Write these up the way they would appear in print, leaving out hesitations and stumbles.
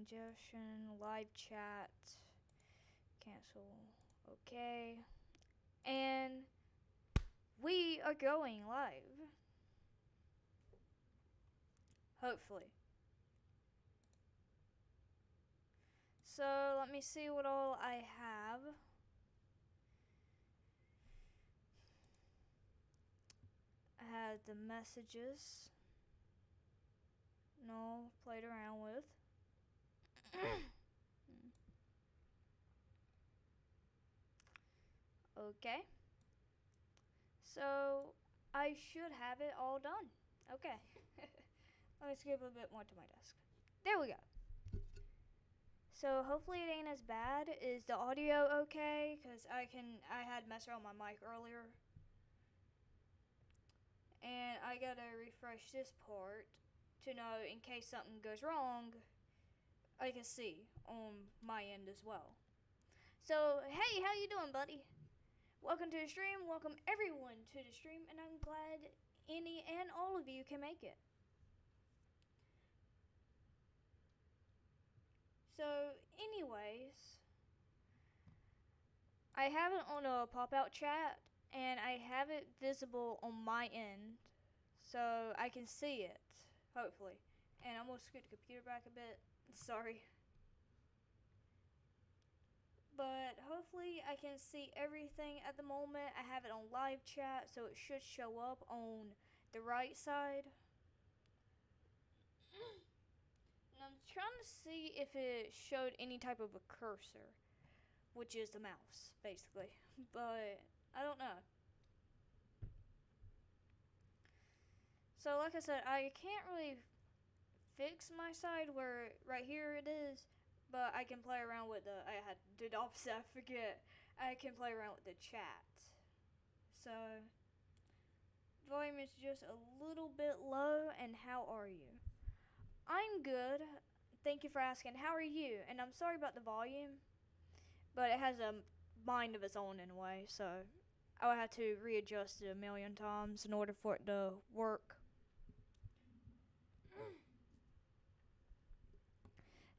congestion, live chat, cancel, okay. And we are going live. Hopefully. So let me see what all I have. I had the messages. No, played around with. Okay. So I should have it all done. Okay. Let me skip a bit more to my desk. There we go. So hopefully it ain't as bad. Is the audio okay? Cause I had messed around my mic earlier. And I gotta refresh this part to know in case something goes wrong, I can see on my end as well. So hey, how you doing, buddy? Welcome to the stream. Welcome everyone to the stream, and I'm glad any and all of you can make it. So, anyways, I have it on a pop-out chat, and I have it visible on my end, so I can see it, hopefully. And I'm gonna scoot the computer back a bit. Sorry. But hopefully I can see everything at the moment. I have it on live chat, so it should show up on the right side. And I'm trying to see if it showed any type of a cursor, which is the mouse, basically. But I don't know. So like I said, I can't really fix my side where right here it is, but I can play around with I had did opposite, I forget. I can play around with the chat. So volume is just a little bit low. And how are you? I'm good. Thank you for asking. How are you? And I'm sorry about the volume, but it has a mind of its own in a way, so I would have to readjust it a million times in order for it to work.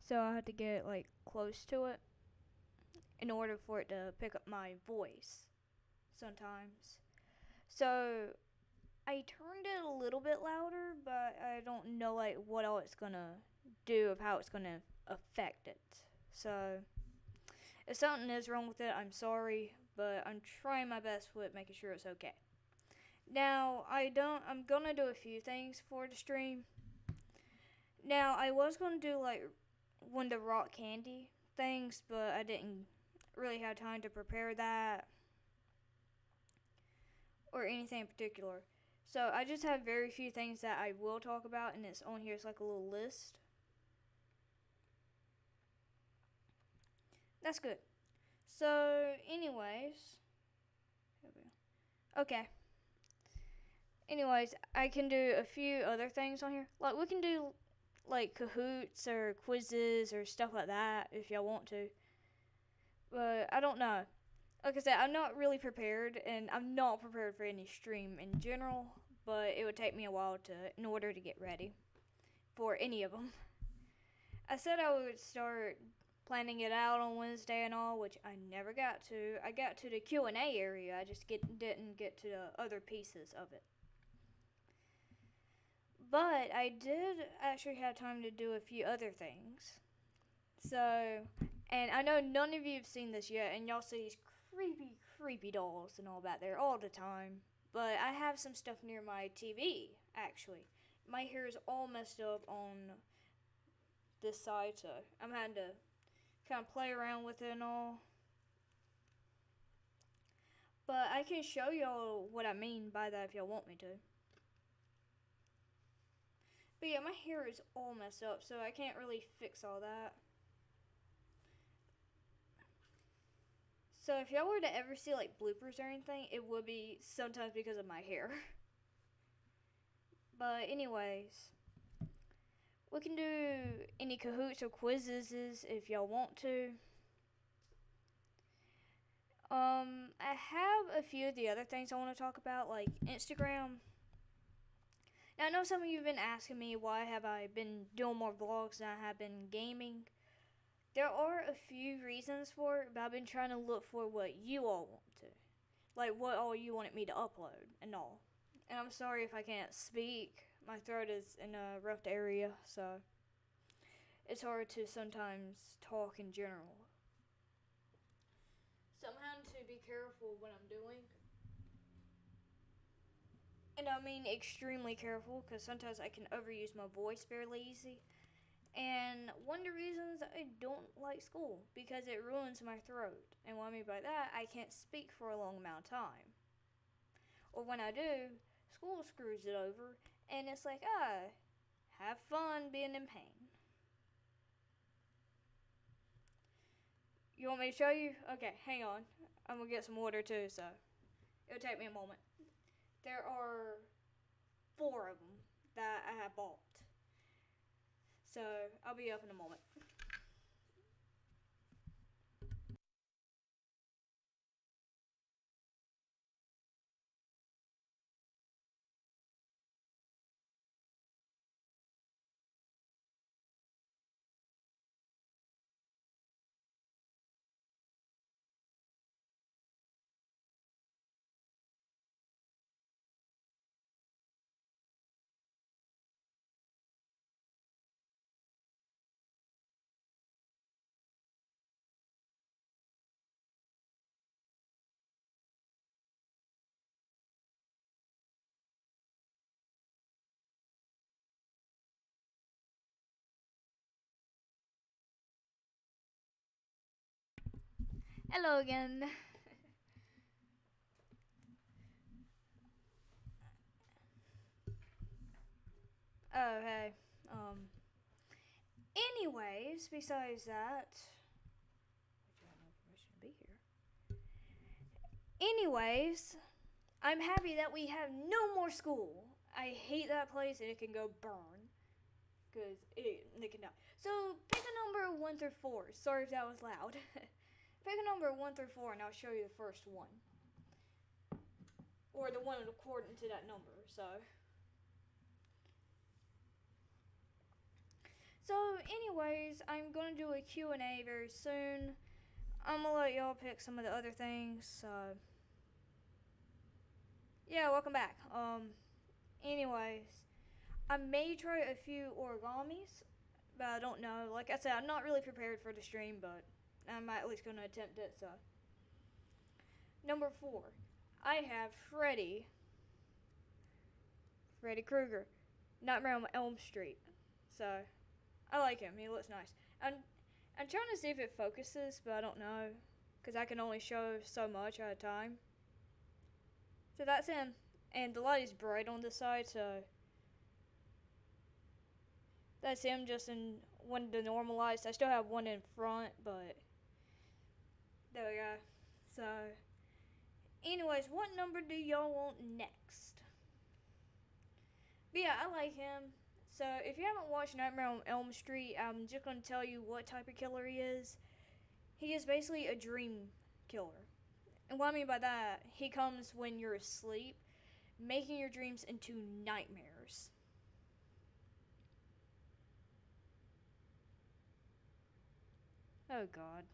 So I had to get like close to it in order for it to pick up my voice sometimes. So I turned it a little bit louder, but I don't know like what all it's gonna do of how it's gonna affect it. So if something is wrong with it, I'm sorry, but I'm trying my best with making sure it's okay. Now I'm gonna do a few things for the stream. Now I was gonna do like one of the rock candy things, but I didn't really have time to prepare that or anything in particular. So I just have very few things that I will talk about, and it's on here. It's like a little list. That's good. So, anyways, okay. Anyways, I can do a few other things on here. Like we can do like Kahoots or quizzes or stuff like that if y'all want to. But I don't know. Like I said, I'm not really prepared, and I'm not prepared for any stream in general. But it would take me a while in order to get ready for any of them. I said I would start planning it out on Wednesday and all, which I never got to. I got to the Q&A area. I just didn't get to the other pieces of it. But I did actually have time to do a few other things. So, and I know none of you have seen this yet, and y'all see these creepy dolls and all back there all the time. But I have some stuff near my TV, actually. My hair is all messed up on this side, so I'm having to kind of play around with it and all. But I can show y'all what I mean by that if y'all want me to. But yeah, my hair is all messed up, so I can't really fix all that. So if y'all were to ever see like bloopers or anything, it would be sometimes because of my hair. But anyways, we can do any Kahoots or quizzes if y'all want to. I have a few of the other things I want to talk about, like Instagram. Now I know some of you have been asking me why have I been doing more vlogs than I have been gaming. There are a few reasons for it, but I've been trying to look for what you all want to. Like what all you wanted me to upload and all. And I'm sorry if I can't speak. My throat is in a rough area, so it's hard to sometimes talk in general. So I'm having to be careful what I'm doing. And I mean extremely careful because sometimes I can overuse my voice fairly easy. And one of the reasons I don't like school because it ruins my throat. And what I mean by that, I can't speak for a long amount of time. Or when I do, school screws it over, and it's like, have fun being in pain. You want me to show you? Okay, hang on. I'm gonna get some water too, so it'll take me a moment. There are 4 of them that I have bought. So I'll be up in a moment. Hello again. Oh, hey. Anyways, besides that, which I have no permission to be here. Anyways, I'm happy that we have no more school. I hate that place and it can go burn. Because it can die. So, pick a number 1 through 4. Sorry if that was loud. Pick a number 1 through 4 and I'll show you the first one. Or the one according to that number, so. So, anyways, I'm going to do a Q&A very soon. I'm going to let y'all pick some of the other things, so. Yeah, welcome back. Anyways, I may try a few origamis, but I don't know. Like I said, I'm not really prepared for the stream, but I'm at least going to attempt it, so. Number 4, I have Freddy Krueger, Nightmare on Elm Street. So, I like him. He looks nice. I'm trying to see if it focuses, but I don't know, because I can only show so much at a time. So that's him, and the light is bright on this side, so that's him just in one of the normal lights. I still have one in front, but there we go. So, anyways, what number do y'all want next? But yeah, I like him. So, if you haven't watched Nightmare on Elm Street, I'm just going to tell you what type of killer he is. He is basically a dream killer. And what I mean by that, he comes when you're asleep, making your dreams into nightmares. Oh, God.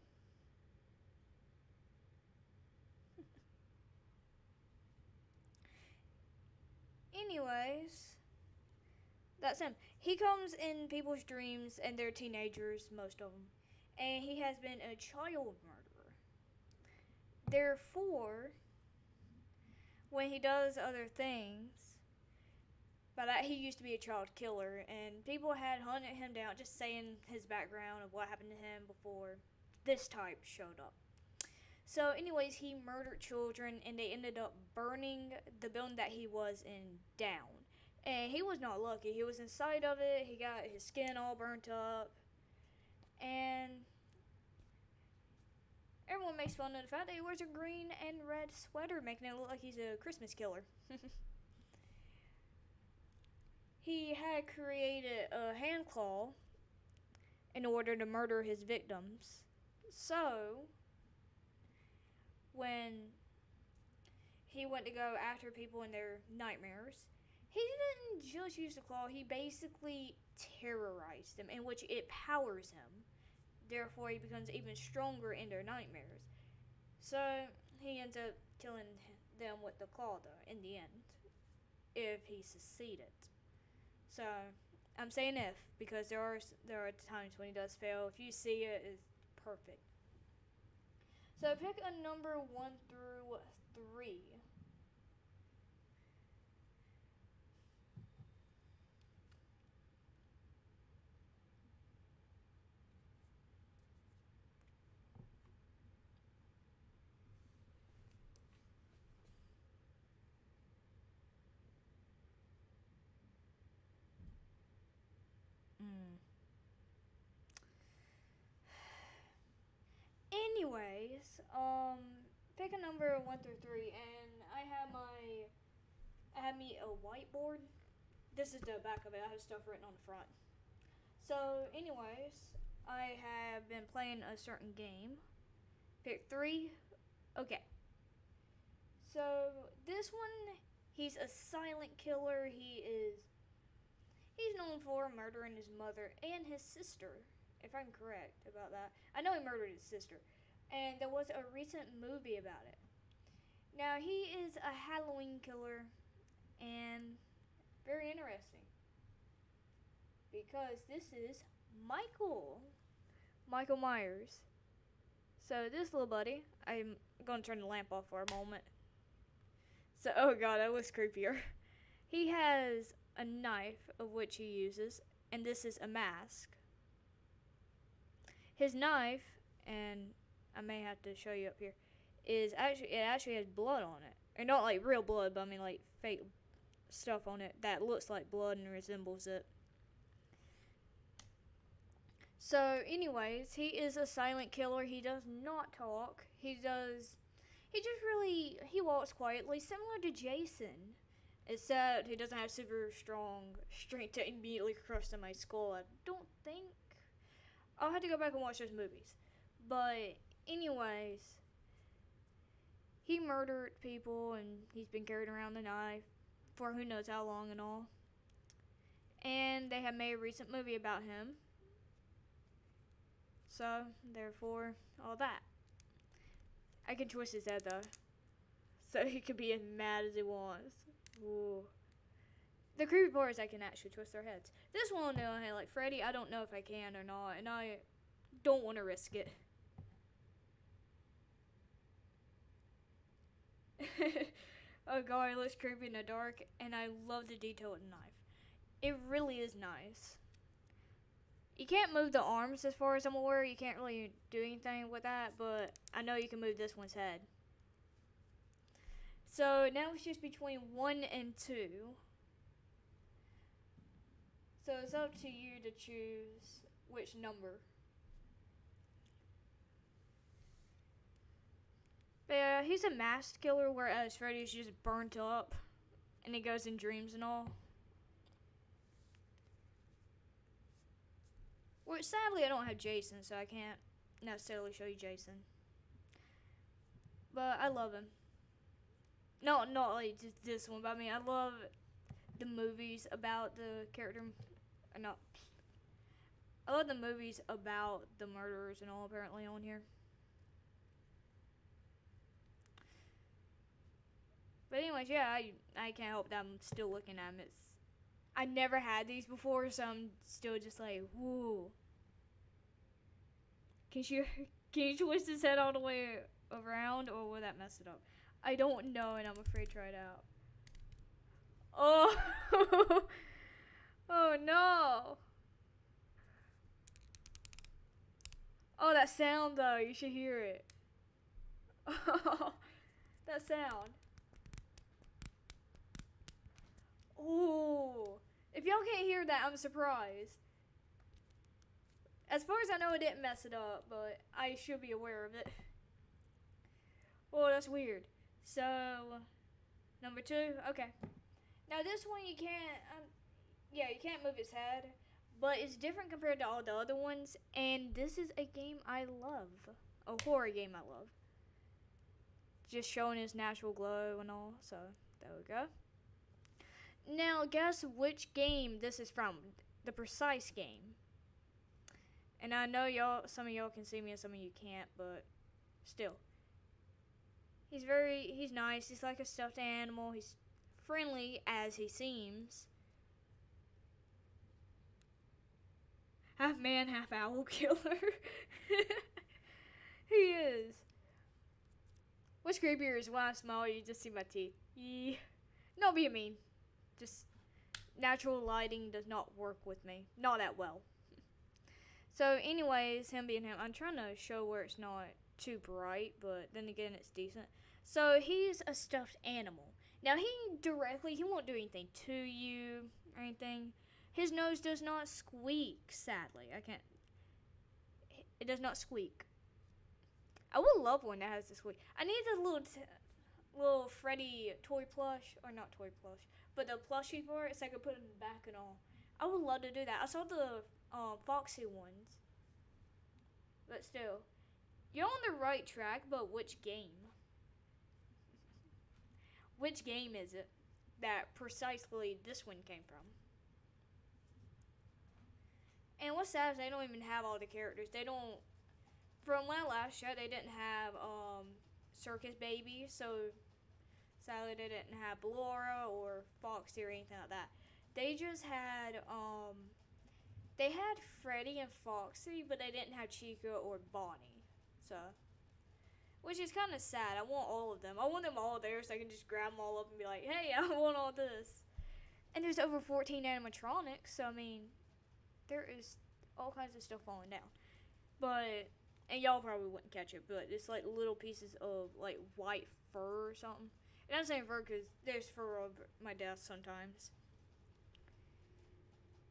Anyways, that's him. He comes in people's dreams, and they're teenagers, most of them. And he has been a child murderer. Therefore, when he does other things, by that he used to be a child killer, and people had hunted him down, just saying his background of what happened to him before this type showed up. So, anyways, he murdered children, and they ended up burning the building that he was in down. And he was not lucky. He was inside of it. He got his skin all burnt up. And everyone makes fun of the fact that he wears a green and red sweater, making it look like he's a Christmas killer. He had created a hand claw in order to murder his victims. So, when he went to go after people in their nightmares, He didn't just use the claw, he basically terrorized them, in which it powers him. Therefore, he becomes even stronger in their nightmares. So, he ends up killing them with the claw, though, in the end, if he succeeded. So, I'm saying if, because there are times when he does fail. If you see it, it's perfect. So, pick a number 1 through 3. Mm. Anyways, pick a number 1 through 3, and I have me a whiteboard. This is the back of it. I have stuff written on the front. So, anyways, I have been playing a certain game. Pick 3. Okay. So this one, he's a silent killer. He's known for murdering his mother and his sister, if I'm correct about that. I know he murdered his sister, and there was a recent movie about it. Now he is a Halloween killer, and very interesting because this is Michael Myers. So this little buddy, I'm gonna turn the lamp off for a moment. So, oh god, that looks creepier. He has a knife of which he uses, and this is a mask. His knife, and I may have to show you up here, it actually has blood on it. Or not like real blood, but I mean like fake stuff on it that looks like blood and resembles it. So, anyways, he is a silent killer. He does not talk. He walks quietly, similar to Jason. Except he doesn't have super strong strength to immediately crush somebody's skull. I don't think. I'll have to go back and watch those movies. But, anyways, he murdered people and he's been carrying around the knife for who knows how long and all. And they have made a recent movie about him. So, therefore, all that. I can twist his head though. So he can be as mad as he wants. Ooh. The creepy part is I can actually twist their heads. This one, no, hey, like Freddy, I don't know if I can or not, and I don't want to risk it. Oh god, it looks creepy in the dark, and I love the detail of the knife. It really is nice. You can't move the arms as far as I'm aware. You can't really do anything with that, but I know you can move this one's head. So now it's just between 1 and 2. So it's up to you to choose which number. But yeah, he's a masked killer, whereas Freddy's just burnt up, and he goes in dreams and all. Well, sadly, I don't have Jason, so I can't necessarily show you Jason. But I love him. No, not like just this one, but I mean, I love the movies about the character. No. I love the movies about the murderers and all, apparently, on here. But anyways, yeah, I can't help that I'm still looking at them. I never had these before, so I'm still just like, whoo. Can you twist his head all the way around, or will that mess it up? I don't know, and I'm afraid to try it out. Oh, oh no. Oh, that sound though, you should hear it. Oh, that sound. Ooh. If y'all can't hear that, I'm surprised. As far as I know, it didn't mess it up, but I should be aware of it. Oh, that's weird. So, number 2, okay. Now this one you can't, you can't move his head, but it's different compared to all the other ones, and this is a game I love. A horror game I love. Just showing his natural glow and all, so there we go. Now, guess which game this is from? The Precise game. And I know y'all, some of y'all can see me and some of you can't, but still. He's nice. He's like a stuffed animal. He's friendly as he seems. Half man, half owl killer. He is. What's creepier is when I smile, you just see my teeth. Yeah. Not being mean. Just natural lighting does not work with me. Not that well. So, anyways, him being him, I'm trying to show where it's not too bright, but then again, it's decent. So, he's a stuffed animal. Now, he won't do anything to you or anything. His nose does not squeak, sadly. It does not squeak. I would love one that has the squeak. I need the little Freddy toy plush, or not toy plush, but the plushie for it, so I could put it in the back and all. I would love to do that. I saw the Foxy ones, but still, you're on the right track. But which game? Which game is it that precisely this one came from? And what's sad is they don't even have all the characters. They don't. From my last show, they didn't have Circus Baby, so sadly they didn't have Ballora or Foxy or anything like that. They just had they had Freddy and Foxy, but they didn't have Chica or Bonnie. So, which is kind of sad. I want all of them. I want them all there so I can just grab them all up and be like, hey, I want all this. And there's over 14 animatronics, so I mean, there is all kinds of stuff falling down. But, and y'all probably wouldn't catch it, but it's like little pieces of like white fur or something. And I'm saying fur because there's fur over my desk sometimes.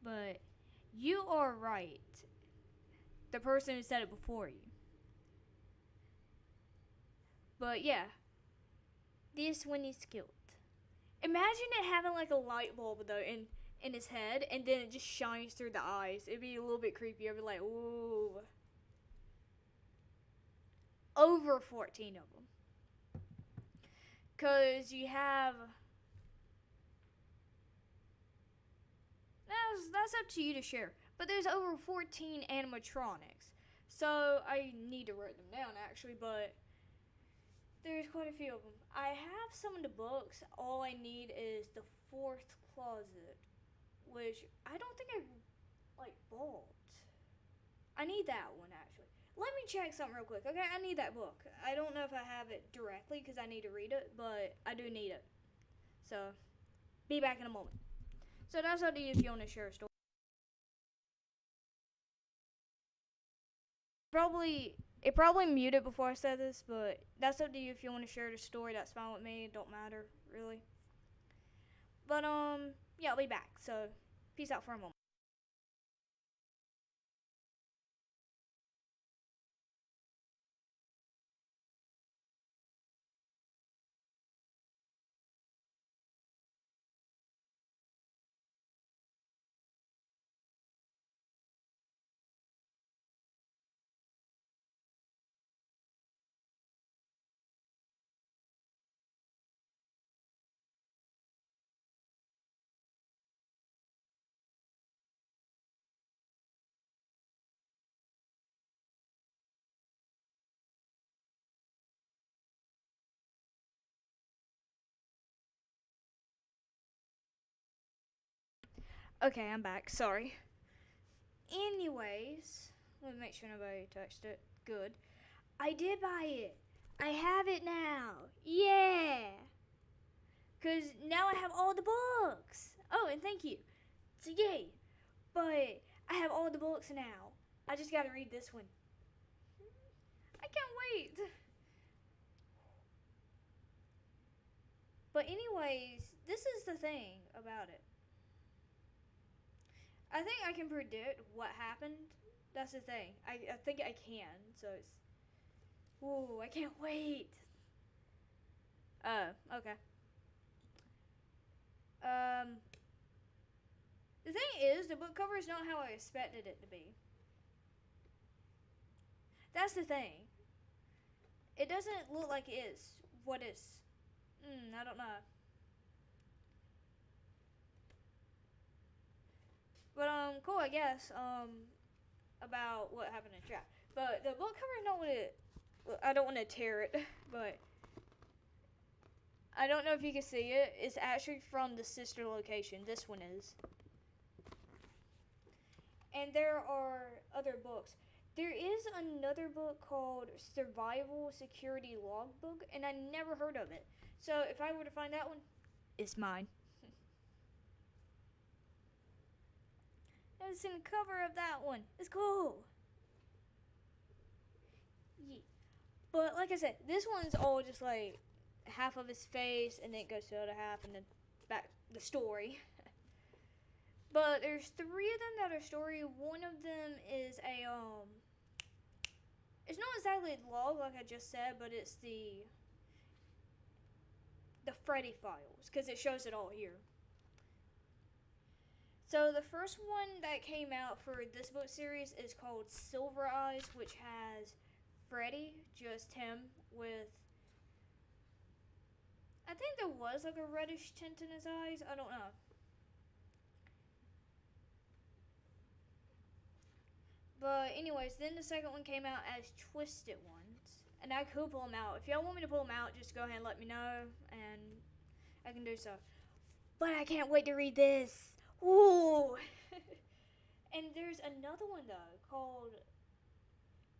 But you are right. The person who said it before you. But yeah, this one is cute. Imagine it having like a light bulb though in his head, and then it just shines through the eyes. It'd be a little bit creepy. I'd be like, ooh. Over 14 of them. Because you have. That's up to you to share. But there's over 14 animatronics. So I need to write them down actually, but there's quite a few of them. I have some of the books. All I need is the fourth closet, which I don't think I bought. I need that one actually. Let me check something real quick, okay? I need that book. I don't know if I have it directly because I need to read it, but I do need it. So, be back in a moment. So that's up to you if you want to share a story. It probably muted before I said this, but that's up to you if you want to share the story. That's fine with me. It don't matter really. But yeah, I'll be back. So peace out for a moment. Okay, I'm back. Sorry. Anyways, let me make sure nobody touched it. Good. I did buy it. I have it now. Yeah. Because now I have all the books. Oh, and thank you. So, yay. But I have all the books now. I just got to read this one. I can't wait. But, anyways, this is the thing about it. I think I can predict what happened. That's the thing. I think I can. So, it's. Ooh, I can't wait. Okay. Um, the thing is, the book cover is not how I expected it to be. That's the thing. It doesn't look like it is what it's. I don't know. But cool, I guess. About what happened in chat. But the book cover is not what it. I don't want to tear it, but I don't know if you can see it. It's actually from the sister location. This one is. And there are other books. There is another book called Survival Security Logbook, and I never heard of it. So if I were to find that one, it's mine. It's in the cover of that one. It's cool. Yeah. But like I said, this one's all just like half of his face, and then it goes to the other half, and then back the story. But there's three of them that are story. One of them is a it's not exactly a log like I just said, but it's the Freddy Files because it shows it all here. So the first one that came out for this book series is called Silver Eyes, which has Freddy, just him, with I think there was like a reddish tint in his eyes. I don't know. But anyways, then the second one came out as Twisted Ones, and I could pull them out. If y'all want me to pull them out, just go ahead and let me know, and I can do so. But I can't wait to read this. Ooh! And there's another one though called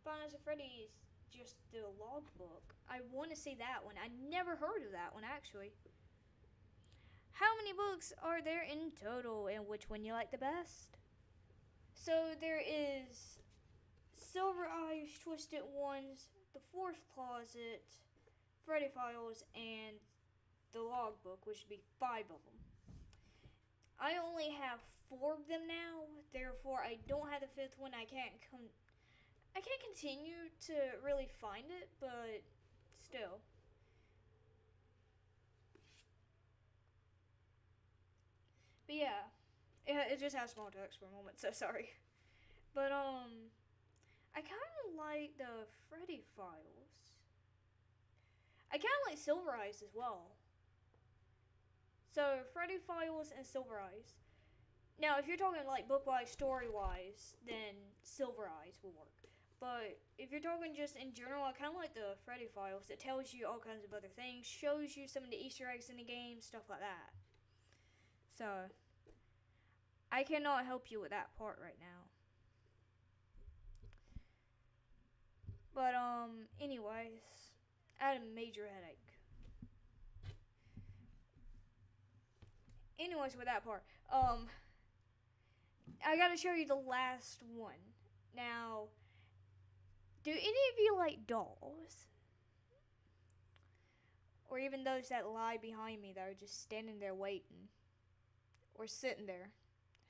Final Fantasy Freddy's, just the logbook. I want to see that one. I never heard of that one actually. How many books are there in total, and which one you like the best? So there is Silver Eyes, Twisted Ones, The Fourth Closet, Freddy Files, and the Logbook, which would be 5 of them. I only have 4 of them now, therefore I don't have the 5th one. I can't continue to really find it, but still. But yeah, it just has small text for a moment, so sorry. But I kind of like the Freddy Files. I kind of like Silver Eyes as well. So Freddy Files and Silver Eyes. Now, if you're talking like book-wise, story-wise, then Silver Eyes will work. But if you're talking just in general, I kind of like the Freddy Files. It tells you all kinds of other things, shows you some of the Easter eggs in the game, stuff like that. So I cannot help you with that part right now. But anyways, I had a major headache. Anyways, with that part, I gotta show you the last one. Now, do any of you like dolls? Or even those that lie behind me that are just standing there waiting? Or sitting there?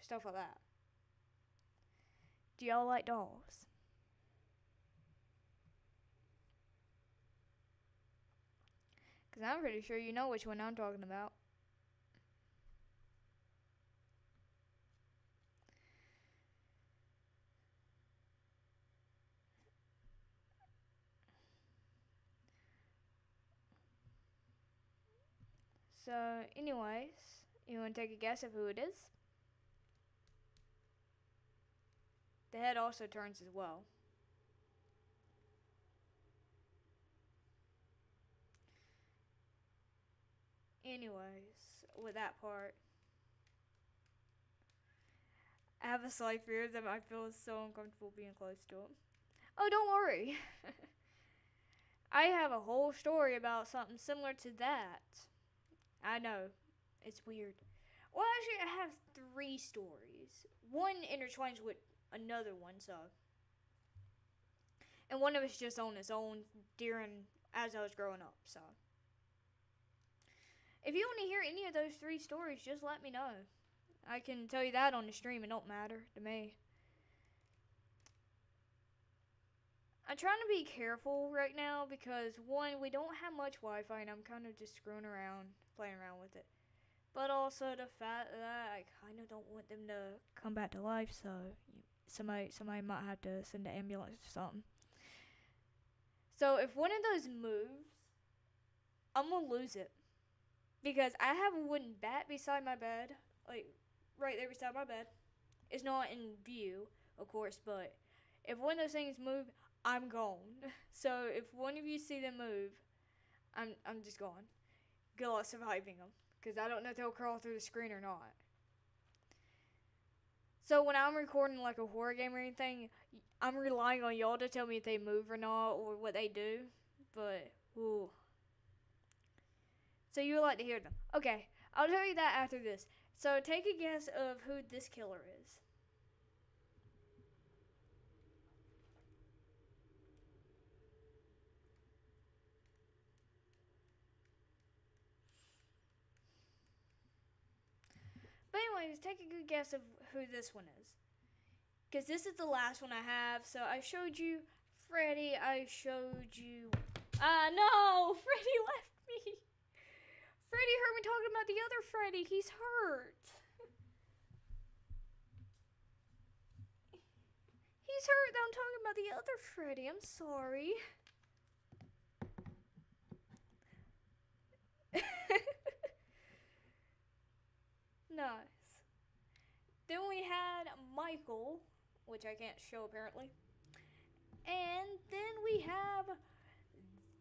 Stuff like that. Do y'all like dolls? Because I'm pretty sure you know which one I'm talking about. So, anyways, you want to take a guess of who it is? The head also turns as well. Anyways, with that part, I have a slight fear that I feel so uncomfortable being close to him. Oh, don't worry. I have a whole story about something similar to that. I know. It's weird. Well, actually, I have 3 stories. One intertwines with another one, so. And one of it's just on its own as I was growing up, so. If you want to hear any of those 3 stories, just let me know. I can tell you that on the stream. It don't matter to me. I'm trying to be careful right now because, one, we don't have much Wi-Fi and I'm kind of just screwing around, playing around with it. But also the fact that I kind of don't want them to come back to life, so somebody might have to send an ambulance or something. So if one of those moves, I'm going to lose it. Because I have a wooden bat beside my bed, like right there beside my bed. It's not in view, of course, but if one of those things move, I'm gone. So if one of you see them move, I'm just gone. Good luck surviving them, because I don't know if they'll crawl through the screen or not. So when I'm recording like a horror game or anything, I'm relying on y'all to tell me if they move or not or what they do. But, ooh. So you would like to hear them. Okay, I'll tell you that after this. So take a guess of who this killer is. But anyways, take a good guess of who this one is. Because this is the last one I have. So I showed you Freddy. I showed you... no! Freddy left me. Freddy heard me talking about the other Freddy. He's hurt. He's hurt that I'm talking about the other Freddy. I'm sorry. Nice. Then we had Michael, which I can't show apparently. And then we have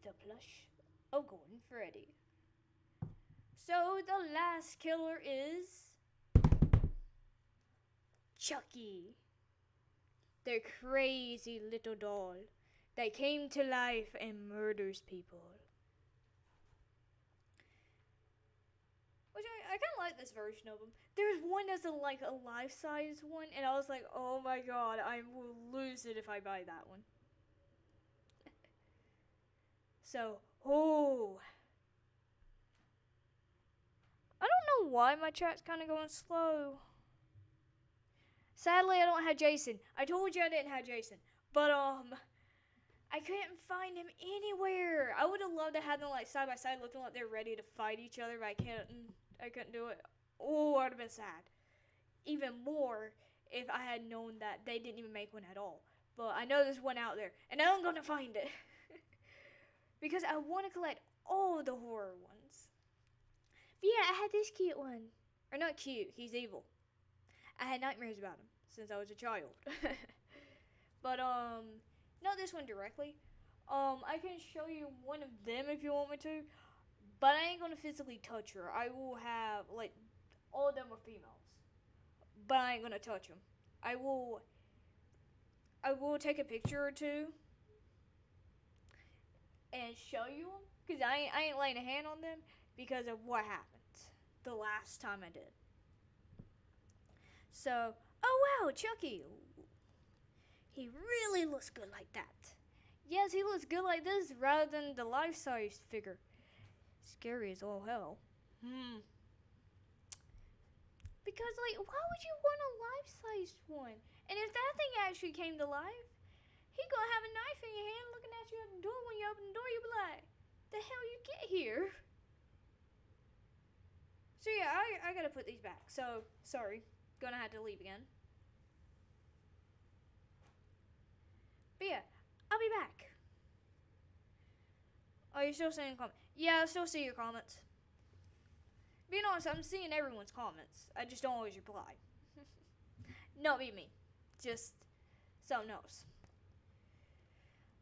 the plush of Golden Freddy. So the last killer is Chucky, the crazy little doll that came to life and murders people. Which I kind of like this version of him. There's one that's like a life-size one, and I was like, oh my god, I will lose it if I buy that one. So, I don't know why my chat's kind of going slow. Sadly, I don't have Jason. I told you I didn't have Jason. But, I couldn't find him anywhere. I would have loved to have them, like, side by side looking like they're ready to fight each other, but I couldn't do it. Oh, I would have been sad. Even more if I had known that they didn't even make one at all. But I know there's one out there, and I'm going to find it. Because I want to collect all the horror ones. But yeah, I had this cute one. Or not cute, he's evil. I had nightmares about him since I was a child. But, not this one directly. I can show you one of them if you want me to. But I ain't gonna physically touch her. I will have, like, all of them are females. But I ain't gonna touch them. I will take a picture or two and show you them. Because I ain't laying a hand on them because of what happened the last time I did. So, oh wow, Chucky. He really looks good like that. Yes, he looks good like this rather than the life-size figure. Scary as all hell. Because, like, why would you want a life-sized one? And if that thing actually came to life, he gonna have a knife in your hand looking at you at the door. When you open the door, you'll be like, the hell you get here? So yeah, I gotta put these back. So, sorry. Gonna have to leave again. But yeah, I'll be back. Oh, you're still seeing comments? Yeah, I still see your comments. Being honest, I'm seeing everyone's comments. I just don't always reply. Not be me. Just something else.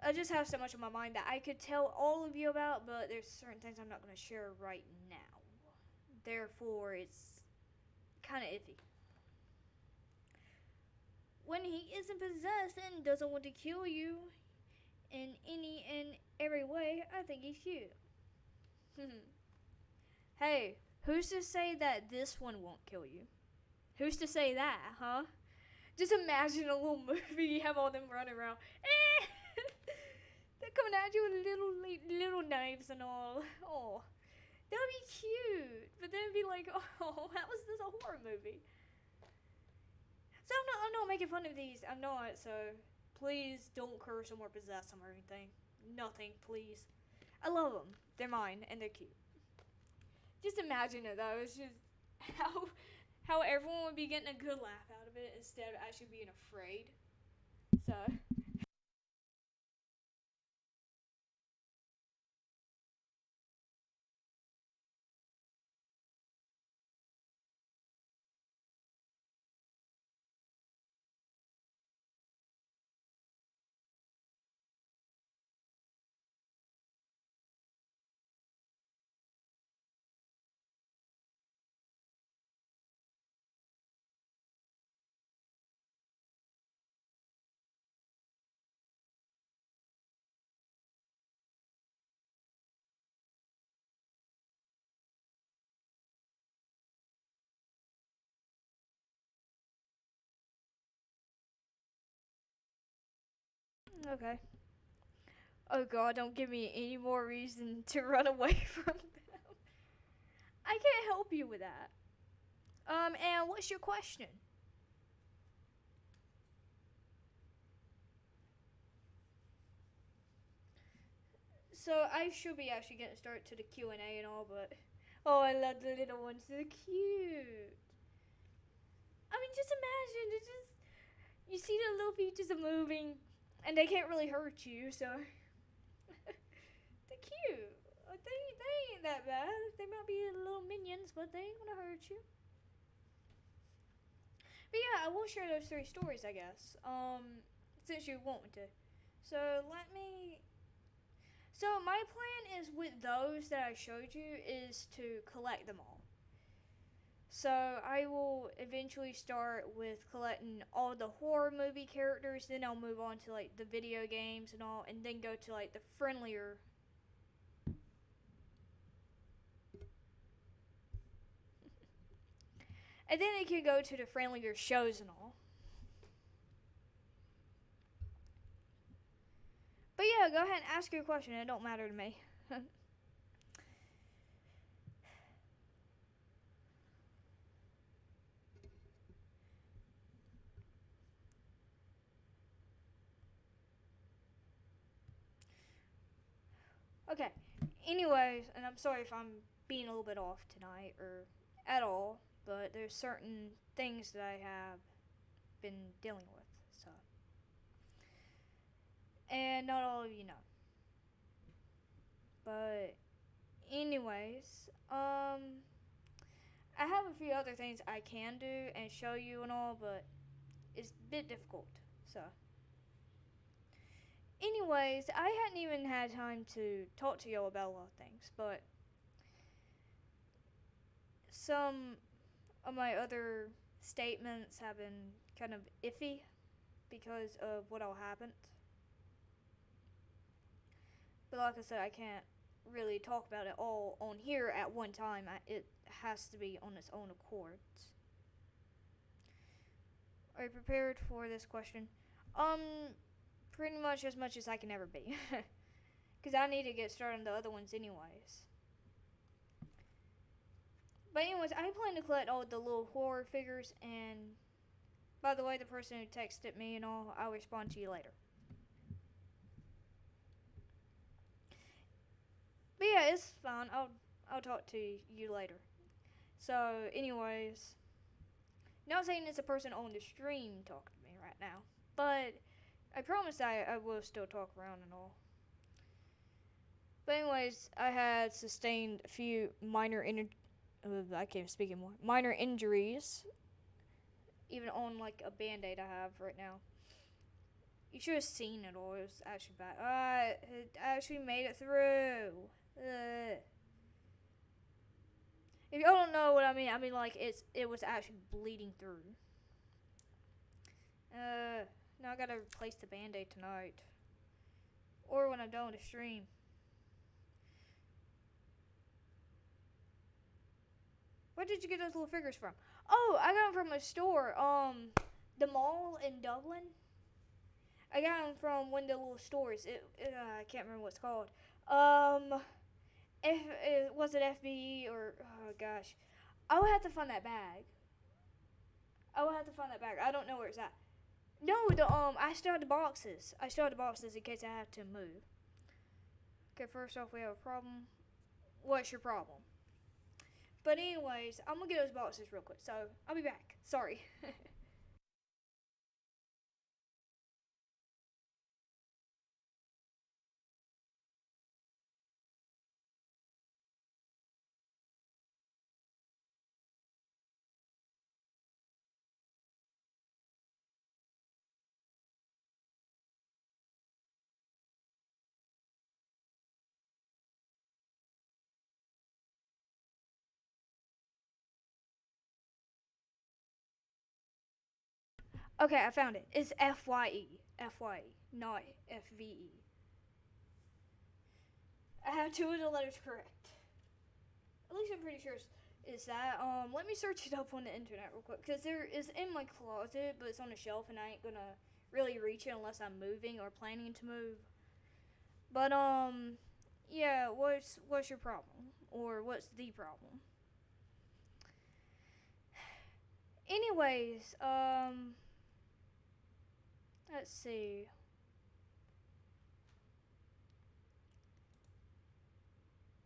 I just have so much on my mind that I could tell all of you about, but there's certain things I'm not going to share right now. Therefore, it's kind of iffy. When he isn't possessed and doesn't want to kill you in any and every way, I think he's cute. Hey, who's to say that this one won't kill you? Who's to say that, huh? Just imagine a little movie, you have all them running around. They're coming at you with little knives and all. Oh, that would be cute. But then it'd be like, oh, how is this a horror movie? So I'm not making fun of these. I'm not. So please don't curse them or possess them or anything. Nothing, please. I love them. They're mine and they're cute. Just imagine it though. It's just how everyone would be getting a good laugh out of it instead of actually being afraid. So. Okay. Oh god, don't give me any more reason to run away from them. I can't help you with that. And what's your question? So I should be actually getting started to the Q&A and all, but oh, I love the little ones. They're cute. I mean, just imagine it's just you see the little feet just moving, and they can't really hurt you, so they're cute. They ain't that bad. They might be little minions, but they ain't gonna hurt you. But yeah, I will share those three stories, I guess. Since you want me to. So let me. So my plan is with those that I showed you is to collect them all. So I will eventually start with collecting all the horror movie characters, then I'll move on to like the video games and all, and then go to like the friendlier. And then it can go to the friendlier shows and all. But yeah, go ahead and ask your question. It don't matter to me. Okay. Anyways, and I'm sorry if I'm being a little bit off tonight or at all, but there's certain things that I have been dealing with. So, and not all of you know. But anyways, I have a few other things I can do and show you and all, but it's a bit difficult. So, anyways, I hadn't even had time to talk to y'all about a lot of things, but some of my other statements have been kind of iffy because of what all happened. But like I said, I can't really talk about it all on here at one time. It has to be on its own accord. Are you prepared for this question? Um, pretty much as I can ever be. Because I need to get started on the other ones anyways. But anyways, I plan to collect all the little horror figures, and by the way, the person who texted me and all, I'll respond to you later. But yeah, it's fine. I'll talk to you later. So, anyways, not saying it's a person on the stream talking to me right now, but I promise I will still talk around and all. But anyways, I had sustained a few I can't speak anymore. Minor injuries, even on like a band-aid I have right now. You should have seen it all. It was actually bad. It actually made it through. If y'all don't know what I mean like it was actually bleeding through. Now I gotta replace the band-aid tonight, or when I'm done with the stream. Where did you get those little figures from? Oh, I got them from a store. The mall in Dublin. I got them from one of the little stores. I can't remember what it's called. Was it FBE or oh gosh, I will have to find that bag. I don't know where it's at. No, I still have the boxes. In case I have to move. Okay, first off, we have a problem. What's your problem? But anyways, I'm gonna get those boxes real quick. So I'll be back. Sorry. Okay, I found it. It's FYE. FYE, not FVE. I have two of the letters correct. At least I'm pretty sure it's that. Let me search it up on the internet real quick because there is in my closet, but it's on a shelf, and I ain't gonna really reach it unless I'm moving or planning to move. But yeah, what's your problem? Or what's the problem? Anyways, let's see.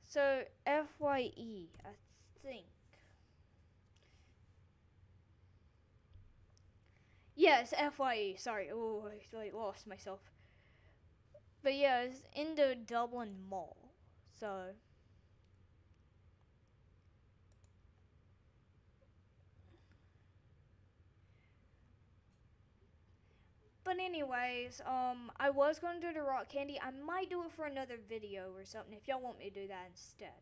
So FYE, I think. Yes, FYE. Sorry, oh, I lost myself. But yeah, it's in the Dublin Mall. So but anyways, I was gonna do the rock candy. I might do it for another video or something if y'all want me to do that instead.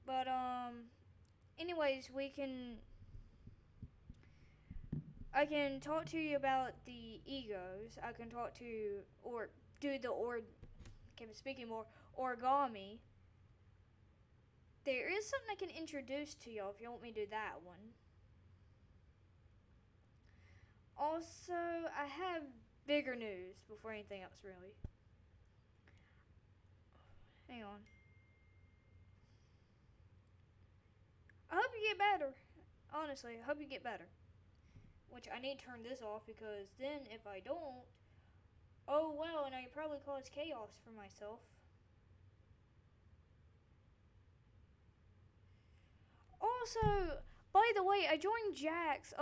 But anyways, I can talk to you about the egos. I can talk to or do the speaking more origami. There is something I can introduce to y'all if you want me to do that one. Also, I have bigger news before anything else, really. Hang on. I hope you get better. Honestly, I hope you get better. Which I need to turn this off because then if I don't, oh well, and I probably cause chaos for myself. Also, by the way, I joined Jack's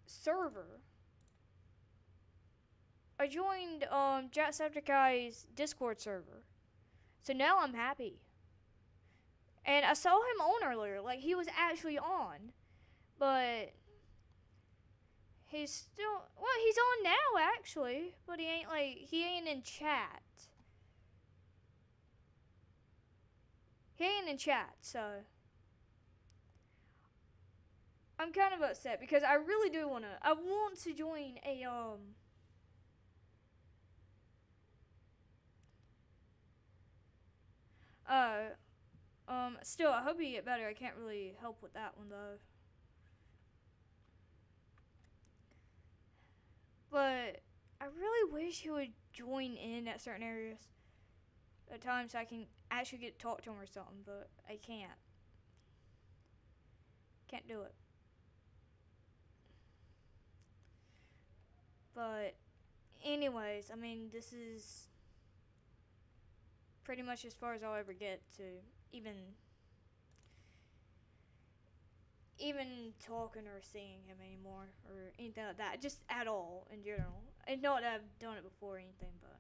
server. I joined Jacksepticeye's Discord server. So now I'm happy. And I saw him on earlier, like he was actually on. But he's still he's on now actually, but he ain't in chat. He ain't in chat, so I'm kind of upset because I really do I want to join a still, I hope you get better. I can't really help with that one though. But I really wish he would join in at certain areas at times so I can actually get to talk to him or something, but I can't. Can't do it. But anyways, I mean, this is pretty much as far as I'll ever get to even talking or seeing him anymore or anything like that. Just at all in general. And not that I've done it before or anything, but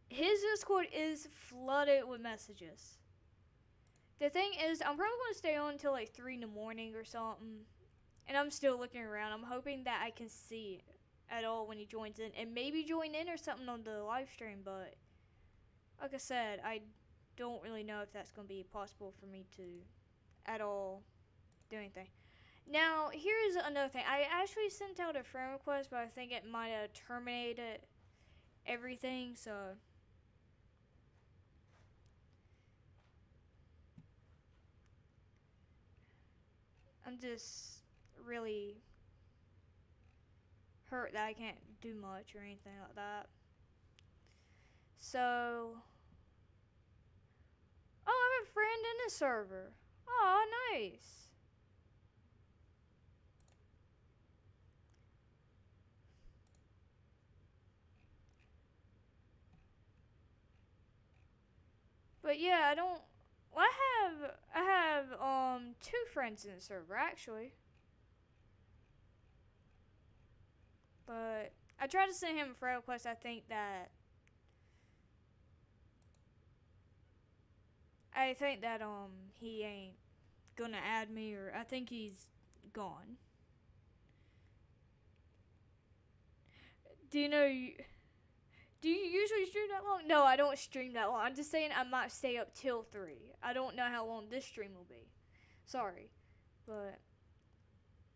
his Discord is flooded with messages. The thing is, I'm probably going to stay on until like 3 in the morning or something. And I'm still looking around. I'm hoping that I can see at all when he joins in. And maybe join in or something on the live stream. But like I said, I don't really know if that's going to be possible for me to at all do anything. Now, here's another thing. I actually sent out a friend request, but I think it might have terminated everything. So I'm just really hurt that I can't do much or anything like that. So, oh, I have a friend in the server. Oh, nice. But yeah, I don't. Well, I have 2 friends in the server actually. But I tried to send him a friend request. I think that he ain't gonna add me, or I think he's gone. Do you know? Do you usually stream that long? No, I don't stream that long. I'm just saying I might stay up till 3. I don't know how long this stream will be. Sorry, but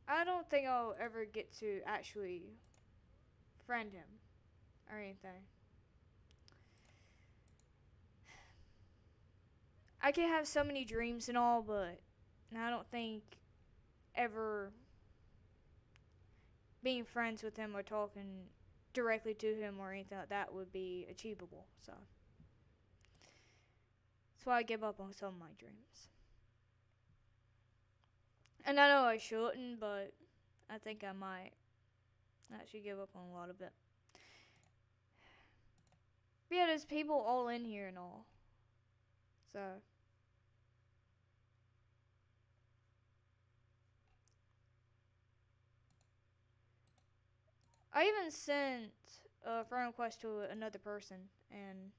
I don't think I'll ever get to actually friend him or anything. I can have so many dreams and all, but I don't think ever being friends with him or talking directly to him or anything like that would be achievable. So that's why I give up on some of my dreams. And I know I shouldn't, but I think I might actually give up on a lot of it. But yeah, there's people all in here and all. So I even sent a friend request to another person, and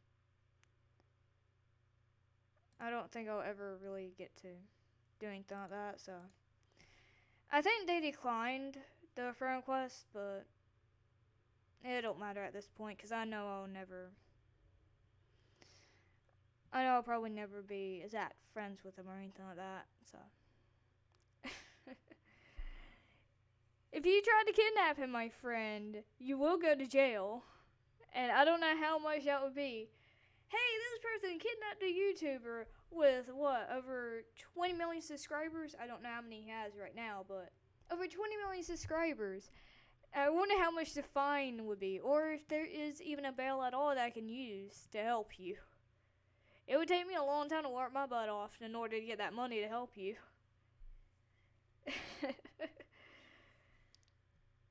I don't think I'll ever really get to do anything like that. So I think they declined the friend request, but it don't matter at this point because I know I'll probably never be exact friends with them or anything like that. So if you tried to kidnap him, my friend, you will go to jail. And I don't know how much that would be. Hey, this person kidnapped a YouTuber with what, over 20 million subscribers? I don't know how many he has right now, but over 20 million subscribers. I wonder how much the fine would be, or if there is even a bail at all that I can use to help you. It would take me a long time to work my butt off in order to get that money to help you.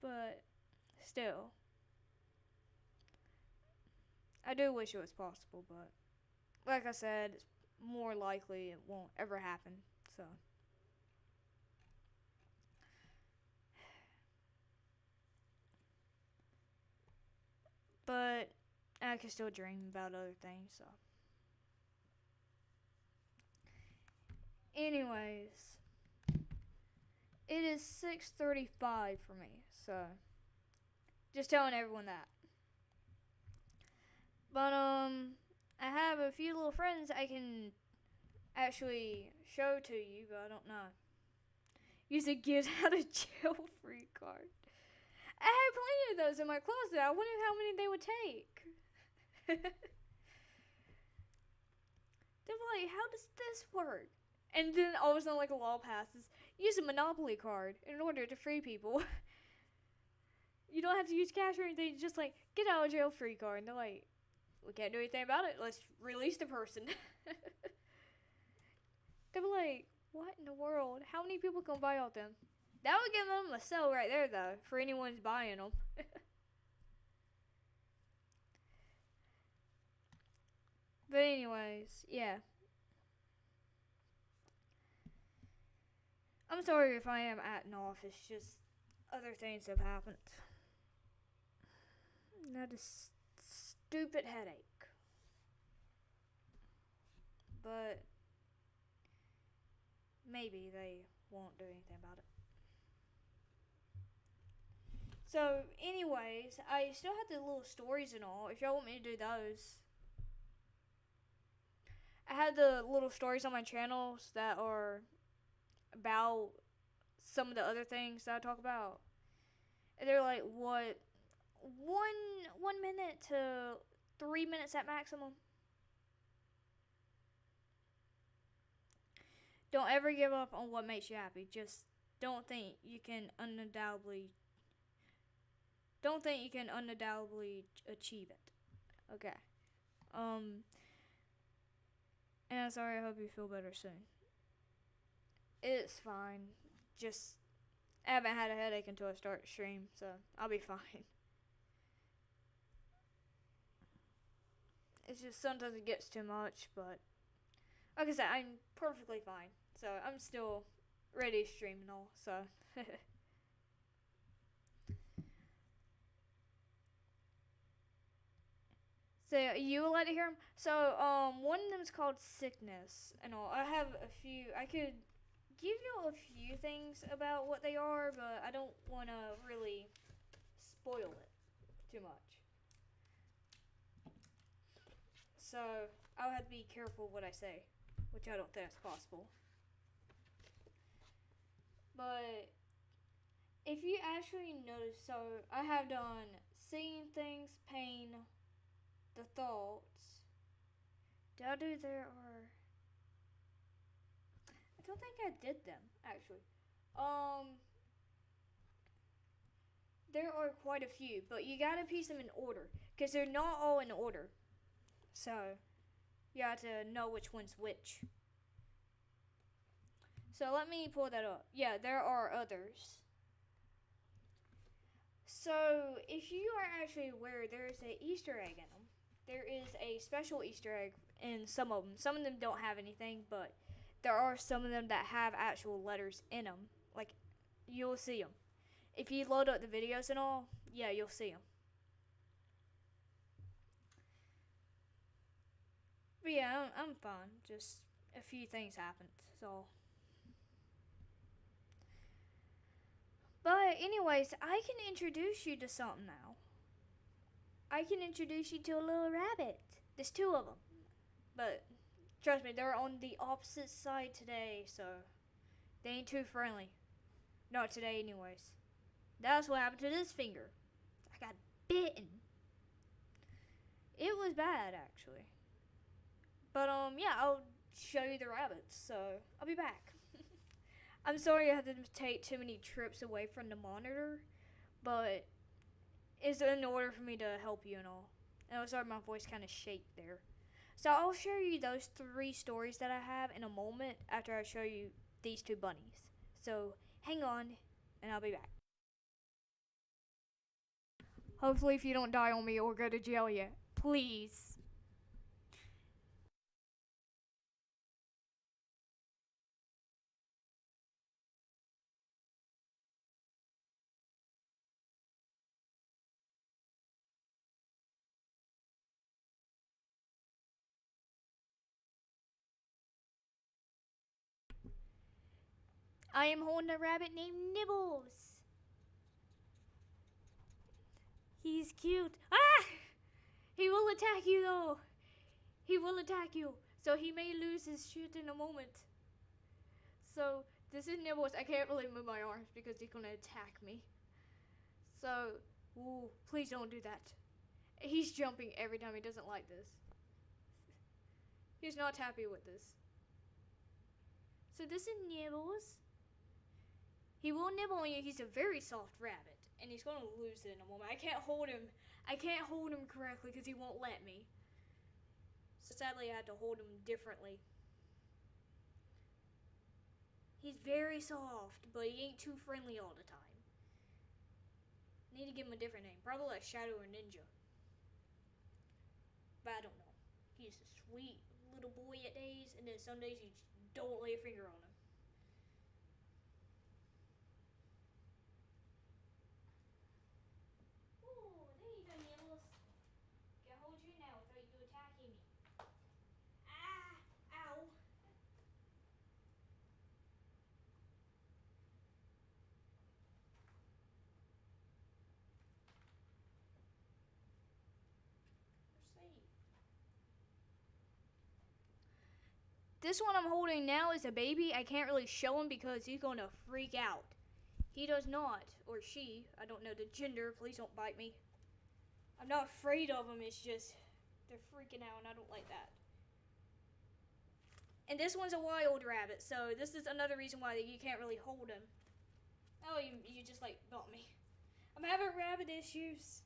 But still, I do wish it was possible, but like I said, it's more likely it won't ever happen. So but I can still dream about other things. So anyways, it is 6:35 for me. So just telling everyone that. But I have a few little friends I can actually show to you, but I don't know. Use a get out of jail free card. I had plenty of those in my closet. I wonder how many they would take. They were like, how does this work? And then all of a sudden, like, a law passes. Use a Monopoly card in order to free people. You don't have to use cash or anything. Just like, get out of jail free card. And they're like, we can't do anything about it. Let's release the person. They were like, what in the world? How many people can buy all them? That would give them a sell right there, though, for anyone who's buying them. But anyways, yeah. I'm sorry if I am acting off. It's just other things have happened. Not a stupid headache. But maybe they won't do anything about it. So, anyways, I still have the little stories and all. If y'all want me to do those, I had the little stories on my channels that are about some of the other things that I talk about. And they're like, what, 1 minute to 3 minutes at maximum. Don't ever give up on what makes you happy. Just don't think you can undoubtedly achieve it. Okay. And I'm sorry, I hope you feel better soon. It's fine. Just I haven't had a headache until I start stream, so I'll be fine. It's just sometimes it gets too much, but like I said, I'm perfectly fine. So I'm still ready to stream and all, so so you would like to hear them? So one of them is called Sickness and all. I have a few. I could give you a few things about what they are, but I don't want to really spoil it too much. So I'll have to be careful what I say, which I don't think is possible. But if you actually notice, so I have done seeing things, pain, the thoughts. Did I do there or? I don't think I did them actually. There are quite a few, but you gotta piece them in order because they're not all in order. So you have to know which one's which. So let me pull that up. Yeah, there are others. So if you are actually aware, there's an Easter egg in them. There is a special Easter egg in some of them. Some of them don't have anything, but there are some of them that have actual letters in them. Like, you'll see them. If you load up the videos and all, yeah, you'll see them. But yeah, I'm fine. Just a few things happened, so. But anyways, I can introduce you to something now. I can introduce you to a little rabbit. There's two of them, but trust me, they're on the opposite side today, so they ain't too friendly. Not today, anyways. That's what happened to this finger. I got bitten. It was bad, actually. But yeah, I'll show you the rabbits. So I'll be back. I'm sorry I had to take too many trips away from the monitor, but it's in order for me to help you and all. And I'm sorry my voice kind of shaked there. So I'll show you those 3 stories that I have in a moment after I show you these 2 bunnies. So hang on, and I'll be back. Hopefully, if you don't die on me or go to jail yet, please. I am holding a rabbit named Nibbles. He's cute. Ah! He will attack you though. He will attack you. So he may lose his shit in a moment. So this is Nibbles. I can't really move my arms because he's gonna attack me. So, ooh, please don't do that. He's jumping every time. He doesn't like this. He's not happy with this. So this is Nibbles. He will nibble on you. He's a very soft rabbit, and he's gonna lose it in a moment. I can't hold him. I can't hold him correctly because he won't let me. So sadly, I had to hold him differently. He's very soft, but he ain't too friendly all the time. Need to give him a different name. Probably like Shadow or Ninja. But I don't know. He's a sweet little boy at days, and then some days you don't lay a finger on him. Oh, there you go, Nibbles. Can I hold you now without you attacking me? Ah! Ow! You're safe. This one I'm holding now is a baby. I can't really show him because he's going to freak out. He does not, or she, I don't know the gender, please don't bite me. I'm not afraid of them, it's just they're freaking out and I don't like that. And this one's a wild rabbit, so this is another reason why you can't really hold him. Oh, you just like bumped me. I'm having rabbit issues.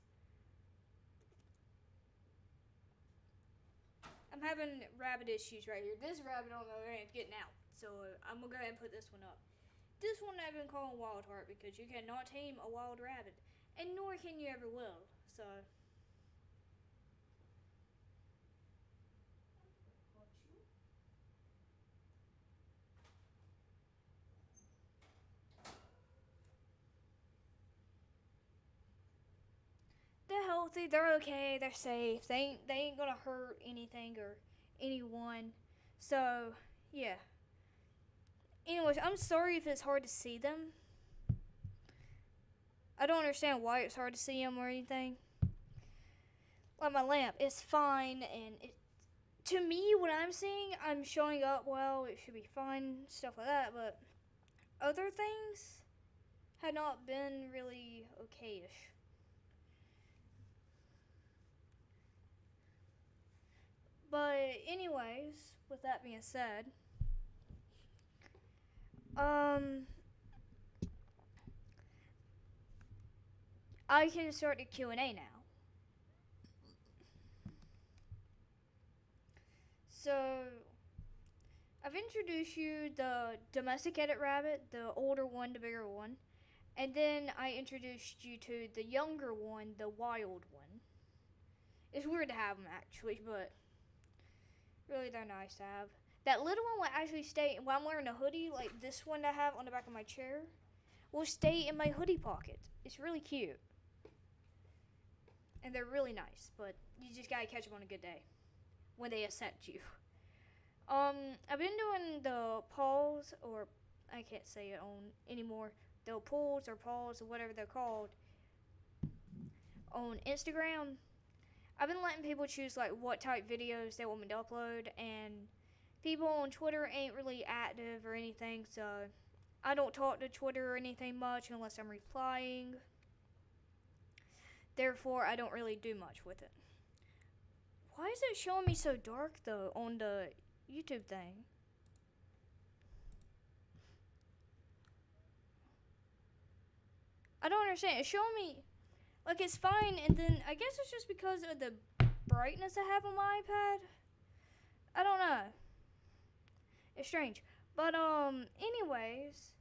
I'm having rabbit issues right here. This rabbit on the other hand is getting out, so I'm gonna go ahead and put this one up. This one I've been calling Wild Heart because you cannot tame a wild rabbit, and nor can you ever will. So. They're healthy. They're okay. They're safe. They ain't gonna hurt anything or anyone. So yeah. Anyways, I'm sorry if it's hard to see them. I don't understand why it's hard to see them or anything. Like my lamp, it's fine, and it to me what I'm seeing, I'm showing up well. It should be fine, stuff like that. But other things had not been really okayish. But anyways, with that being said, um, I can start the Q&A now. So, I've introduced you the domesticated rabbit, the older one, the bigger one. And then I introduced you to the younger one, the wild one. It's weird to have them actually, but really they're nice to have. That little one will actually stay, while I'm wearing a hoodie, like this one I have on the back of my chair, will stay in my hoodie pocket. It's really cute. And they're really nice, but you just gotta catch them on a good day when they accept you. I've been doing the polls, or I can't say it on anymore. The polls or polls or whatever they're called on Instagram. I've been letting people choose like what type videos they want me to upload, and people on Twitter ain't really active or anything, so I don't talk to Twitter or anything much unless I'm replying. Therefore, I don't really do much with it. Why is it showing me so dark though on the YouTube thing? I don't understand. It's showing me like it's fine, and then I guess it's just because of the brightness I have on my iPad. I don't know. It's strange. But anyways,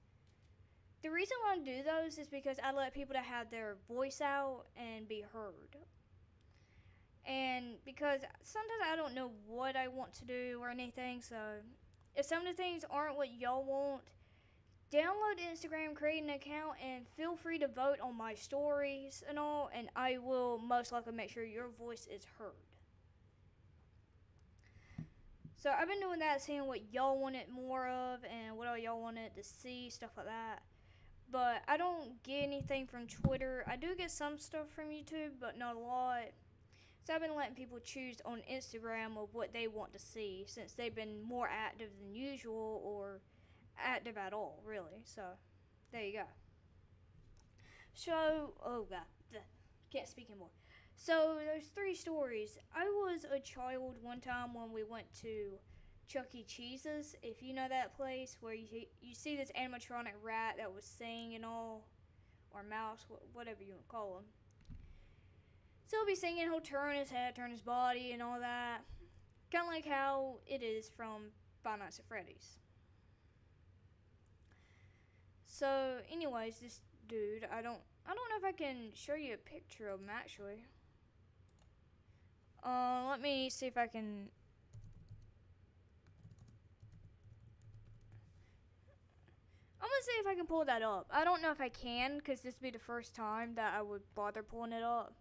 the reason why I do those is because I let people to have their voice out and be heard. And because sometimes I don't know what I want to do or anything, so if some of the things aren't what y'all want, download Instagram, create an account, and feel free to vote on my stories and all, and I will most likely make sure your voice is heard. So I've been doing that, seeing what y'all wanted more of and what all y'all wanted to see, stuff like that. But I don't get anything from Twitter. I do get some stuff from YouTube, but not a lot. So I've been letting people choose on Instagram of what they want to see, since they've been more active than usual or active at all, really. So there you go. So, oh god, can't speak anymore. So there's 3 stories. I was a child one time when we went to Chuck E. Cheese's, if you know that place where you see this animatronic rat that was singing and all, or mouse, whatever you want to call him. So he'll be singing, he'll turn his head, turn his body, and all that. Kind of like how it is from Five Nights at Freddy's. So, anyways, this dude, I don't know if I can show you a picture of him actually. Let me see if I can. I'm gonna see if I can pull that up. I don't know if I can, because this would be the first time that I would bother pulling it up.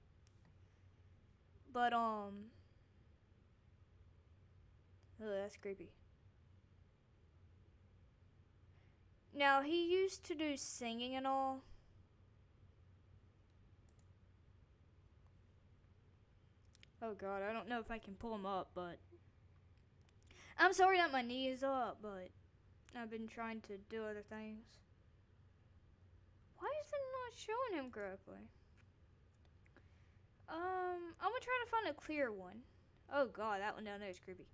But, oh, that's creepy. Now, he used to do singing and all. Oh god, I don't know if I can pull him up, but I'm sorry that my knee is up, but I've been trying to do other things. Why is it not showing him correctly? I'm gonna try to find a clear one. Oh god, that one down there is creepy.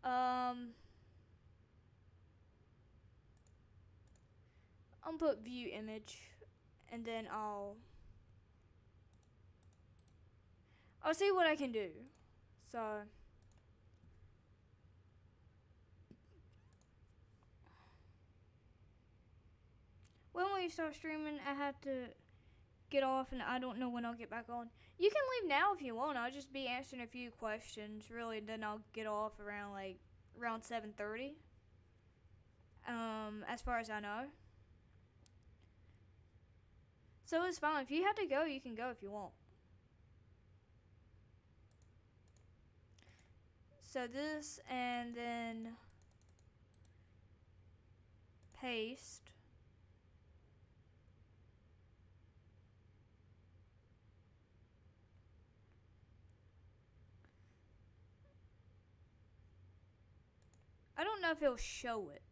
I'm gonna put view image, and then I'll see what I can do. So when we start streaming, I have to get off, and I don't know when I'll get back on. You can leave now if you want. I'll just be answering a few questions, really, and then I'll get off around 7:30. As far as I know. So it's fine. If you have to go, you can go if you want. So this, and then paste. I don't know if it'll show it.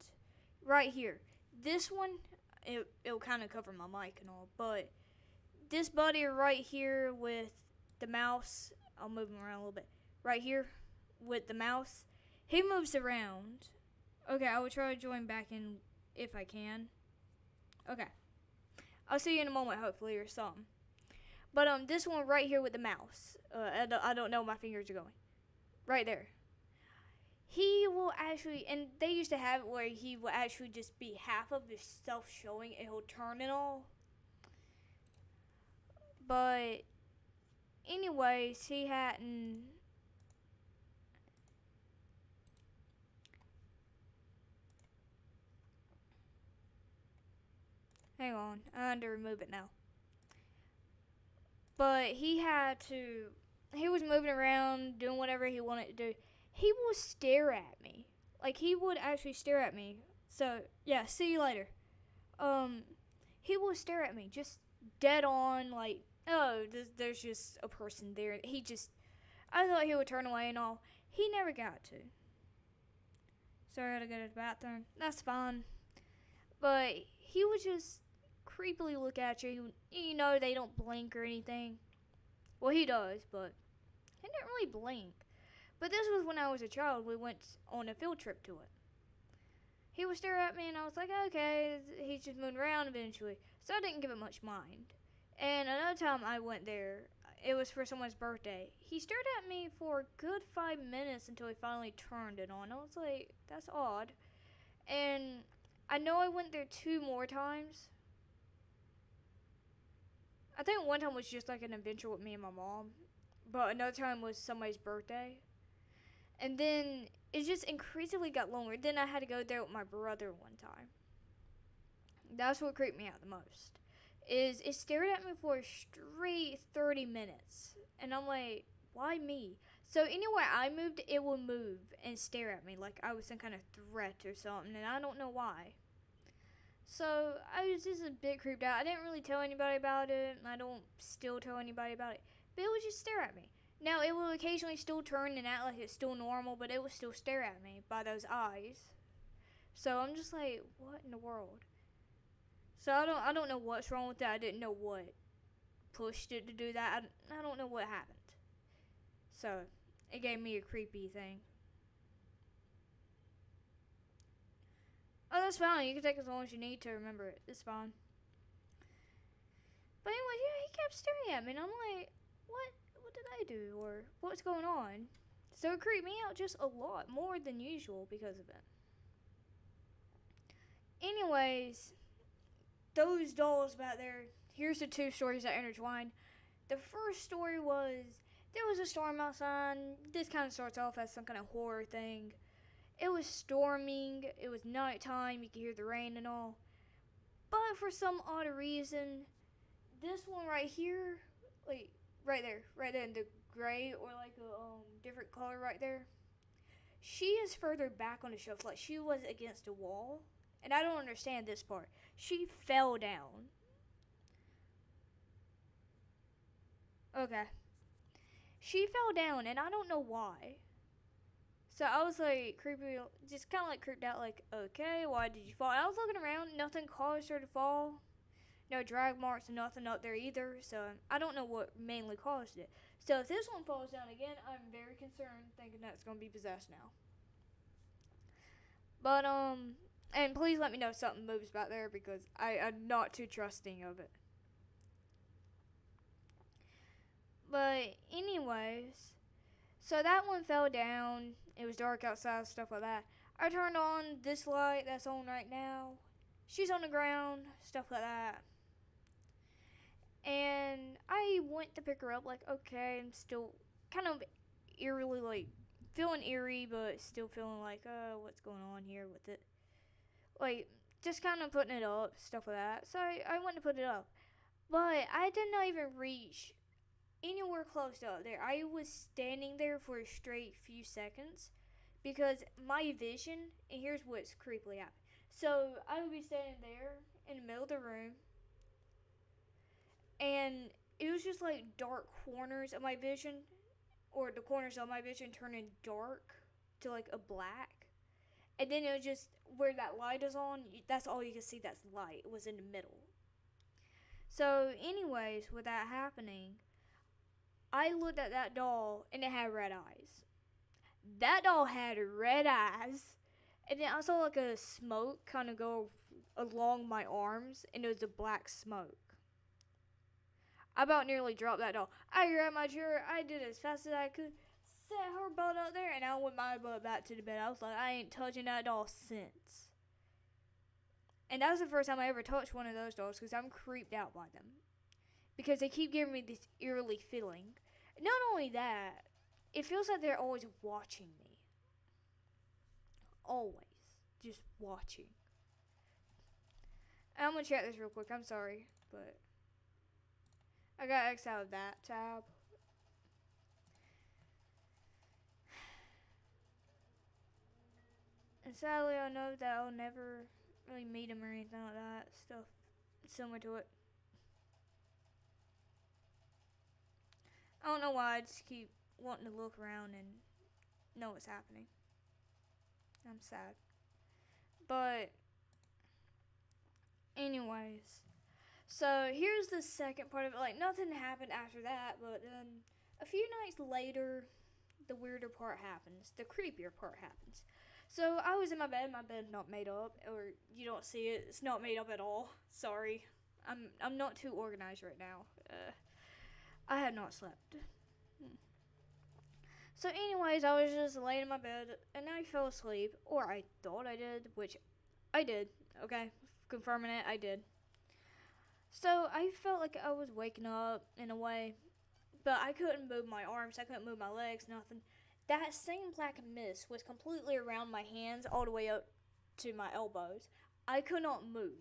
Right here. This one, it'll kind of cover my mic and all, but this buddy right here with the mouse, I'll move him around a little bit. Right here with the mouse, he moves around. Okay, I will try to join back in if I can. Okay. I'll see you in a moment, hopefully, or something. But this one right here with the mouse. I don't know, my fingers are going. Right there. He will actually, and they used to have it where he will actually just be half of himself showing and he'll turn and all. But anyways, he hadn't. Hang on, I had to remove it now. But he had to. He was moving around, doing whatever he wanted to do. He would stare at me. Like, he would actually stare at me. So, yeah, see you later. He would stare at me, just dead on, like, oh, there's just a person there. I thought he would turn away and all. He never got to. Sorry, I had to go to the bathroom. That's fine. But he would just creepily look at you. You know, they don't blink or anything. Well, he does, but he didn't really blink. But this was when I was a child. We went on a field trip to it. He would stare at me, and I was like, okay, he's just moving around eventually. So I didn't give it much mind. And another time I went there, it was for someone's birthday. He stared at me for a good 5 minutes until he finally turned it on. I was like, that's odd. And I know I went there 2 more times. I think one time was just like an adventure with me and my mom. But another time was somebody's birthday. And then it just increasingly got longer. Then I had to go there with my brother one time. That's what creeped me out the most. Is it stared at me for a straight 30 minutes. And I'm like, why me? So anywhere I moved, it would move and stare at me like I was some kind of threat or something. And I don't know why. So I was just a bit creeped out. I didn't really tell anybody about it. I don't still tell anybody about it. But it would just stare at me. Now, it will occasionally still turn and act like it's still normal, but it will still stare at me by those eyes. So I'm just like, what in the world? So I don't know what's wrong with that. I didn't know what pushed it to do that. I don't know what happened. So it gave me a creepy thing. Oh, that's fine. You can take as long as you need to remember it. It's fine. But anyway, yeah, he kept staring at me, and I'm like, what did I do, or what's going on? So it creeped me out just a lot more than usual because of it. Anyways, those dolls back there, here's the 2 stories that intertwine. The first story was, there was a storm outside. This kind of starts off as some kind of horror thing. It was storming, it was nighttime, you could hear the rain and all. But for some odd reason, this one right here, like, right there in the gray or like a different color right there. She is further back on the shelf, like she was against a wall. And I don't understand this part. She fell down. Okay. She fell down, and I don't know why. So I was like creepy, just kind of like creeped out, like, okay, why did you fall? And I was looking around, nothing caused her to fall. No drag marks, nothing up there either. So I don't know what mainly caused it. So if this one falls down again, I'm very concerned, thinking that it's gonna be possessed now. But and please let me know if something moves back there because I'm not too trusting of it. But anyways, so that one fell down. It was dark outside, stuff like that. I turned on this light that's on right now. She's on the ground, stuff like that. And I went to pick her up, like, okay, I'm still kind of eerily, like, feeling eerie, but still feeling like, what's going on here with it? Like, just kind of putting it up, stuff like that. So I went to put it up. But I did not even reach anywhere close to up there. I was standing there for a straight few seconds because my vision, and here's what's creepily happened. So I would be standing there in the middle of the room, and it was just like dark corners of my vision, or the corners of my vision turning dark to like a black. And then it was just where that light is on, that's all you can see, that's light. It was in the middle. So anyways, with that happening, I looked at that doll and it had red eyes. That doll had red eyes. And then I saw like a smoke kind of go along my arms, and it was a black smoke. I about nearly dropped that doll. I grabbed my chair. I did it as fast as I could. Set her butt up there, and I went my butt back to the bed. I was like, I ain't touching that doll since. And that was the first time I ever touched one of those dolls because I'm creeped out by them. Because they keep giving me this eerily feeling. Not only that, it feels like they're always watching me. Always. Just watching. I'm going to check this real quick. I'm sorry, but I got X out of that tab. And sadly, I know that I'll never really meet him or anything like that. Stuff similar to it. I don't know why. I just keep wanting to look around and know what's happening. I'm sad. But anyways, so here's the second part of it. Like, nothing happened after that, but then a few nights later, the weirder part happens. The creepier part happens. So I was in my bed not made up, or you don't see it. It's not made up at all. Sorry. I'm not too organized right now. I had not slept. So anyways, I was just laying in my bed and I fell asleep, or I thought I did, which I did. Okay, confirming it, I did. So I felt like I was waking up in a way, but I couldn't move my arms, I couldn't move my legs, nothing. That same black mist was completely around my hands all the way up to my elbows. I could not move.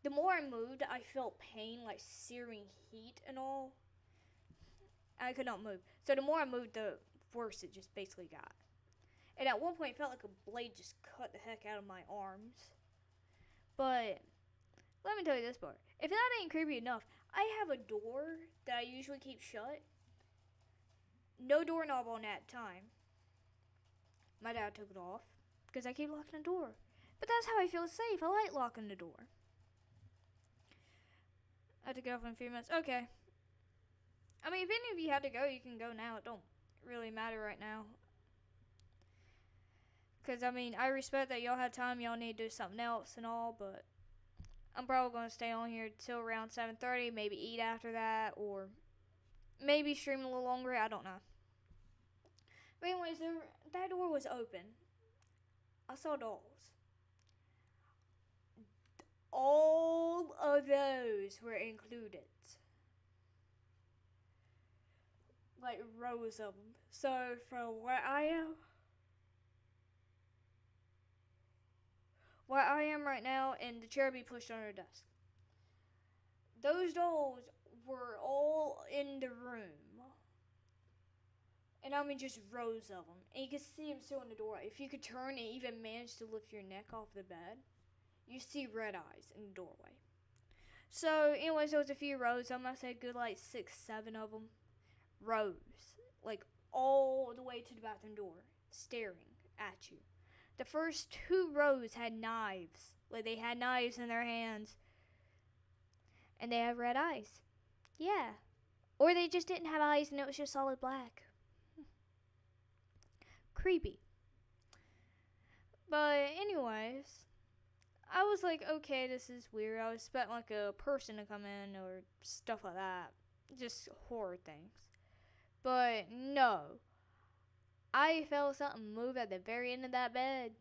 The more I moved, I felt pain, like searing heat and all. I could not move. So the more I moved, the worse it just basically got. And at one point, it felt like a blade just cut the heck out of my arms. But let me tell you this part. If that ain't creepy enough, I have a door that I usually keep shut. No doorknob on that time. My dad took it off because I keep locking the door. But that's how I feel safe. I like locking the door. I have to get off in a few minutes. Okay. I mean, if any of you had to go, you can go now. It don't really matter right now. Because, I mean, I respect that y'all have time. Y'all need to do something else and all. But I'm probably going to stay on here till around 7:30. Maybe eat after that. Or maybe stream a little longer. I don't know. But anyways, that door was open. I saw dolls. All of those were included. Like rows of them. So from where I am right now, and the chair be pushed under the desk. Those dolls were all in the room. And I mean just rows of them. And you could see them still in the doorway. If you could turn and even manage to lift your neck off the bed, you see red eyes in the doorway. So anyways, there was a few rows. I'm going to say a good like 6, 7 of them. Rows. Like all the way to the bathroom door. Staring at you. The first 2 rows had knives. Like they had knives in their hands. And they had red eyes. Yeah. Or they just didn't have eyes and it was just solid black. Creepy. But anyways, I was like, okay, this is weird. I was expecting like a person to come in or stuff like that. Just horror things. But no. I felt something move at the very end of that bed.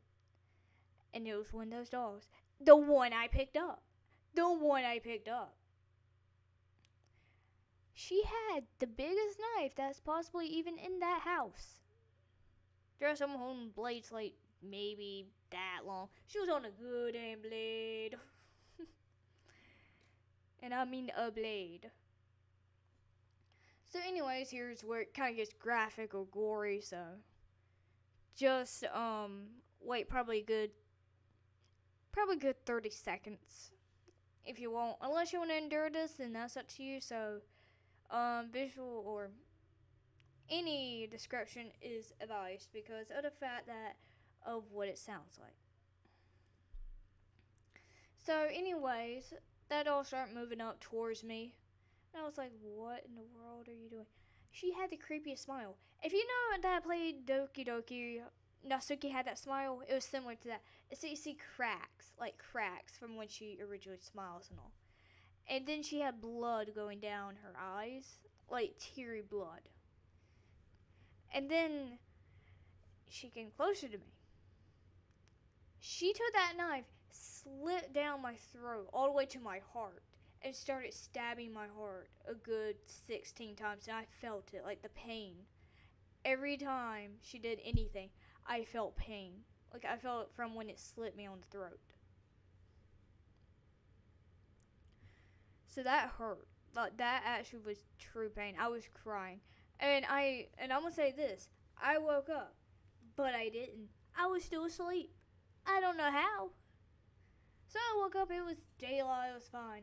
And it was one of those dolls. The one I picked up. She had the biggest knife that's possibly even in that house. There's some holding blades like maybe that long. She was on a good damn blade. And I mean a blade. So anyways, here's where it kind of gets graphic or gory, so just wait probably good 30 seconds if you won't. Unless you want to endure this, then that's up to you. So visual or any description is advised because of the fact that of what it sounds like. So anyways, that all started moving up towards me. And I was like, what in the world are you doing? She had the creepiest smile. If you know that I played Doki Doki, Natsuki had that smile, it was similar to that. So you see cracks from when she originally smiles and all. And then she had blood going down her eyes, like teary blood. And then she came closer to me. She took that knife, slit down my throat all the way to my heart, and started stabbing my heart a good 16 times, and I felt it, like the pain. Every time she did anything, I felt pain. Like I felt it from when it slit me on the throat. So that hurt. Like that actually was true pain. I was crying. And I'm gonna say this. I woke up, but I didn't. I was still asleep. I don't know how. So I woke up, it was daylight, it was fine.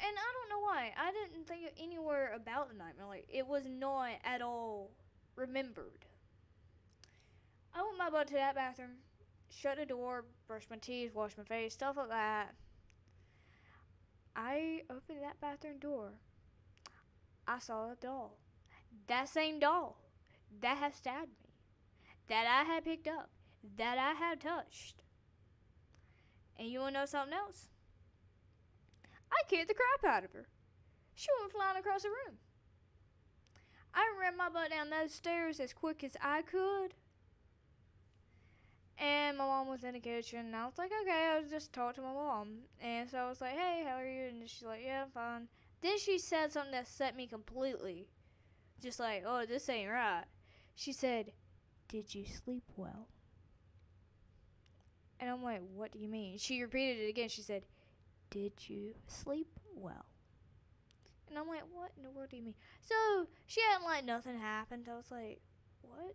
And I don't know why. I didn't think anywhere about the nightmare. Like, it was not at all remembered. I went my butt to that bathroom, shut the door, brushed my teeth, washed my face, stuff like that. I opened that bathroom door. I saw a doll. That same doll that had stabbed me, that I had picked up, that I had touched. And you want to know something else? I kicked the crap out of her. She went flying across the room. I ran my butt down those stairs as quick as I could. And my mom was in the kitchen, and I was like, okay, I'll just talk to my mom. And so I was like, hey, how are you? And she's like, yeah, I'm fine. Then she said something that set me completely. Just like, oh, this ain't right. She said, did you sleep well? And I'm like, what do you mean? She repeated it again. She said, did you sleep well? And I'm like, what in the world do you mean? So she hadn't like nothing happened. I was like, what?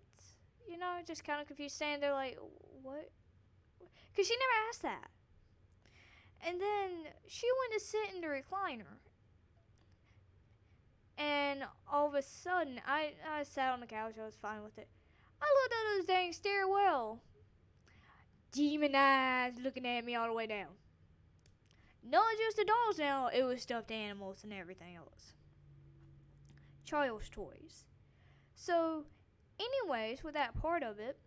You know, just kind of confused, standing there like, what? Because she never asked that. And then she went to sit in the recliner. And all of a sudden, I sat on the couch. I was fine with it. I looked at those dang stairwell. Demon eyes looking at me all the way down. Not just the dolls now, it was stuffed animals and everything else. Child's toys. So, anyways, with that part of it,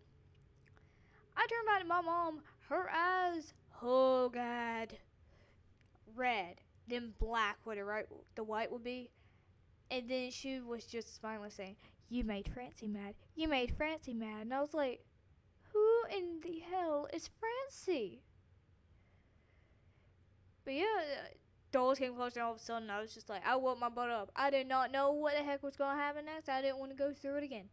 I turned back to my mom. Her eyes, oh God, red, then black where the white would be. And then she was just smiling saying, you made Francie mad. You made Francie mad. And I was like, who in the hell is Francie? But yeah, dolls came closer and all of a sudden I was just like, I woke my butt up. I did not know what the heck was going to happen next. I didn't want to go through it again.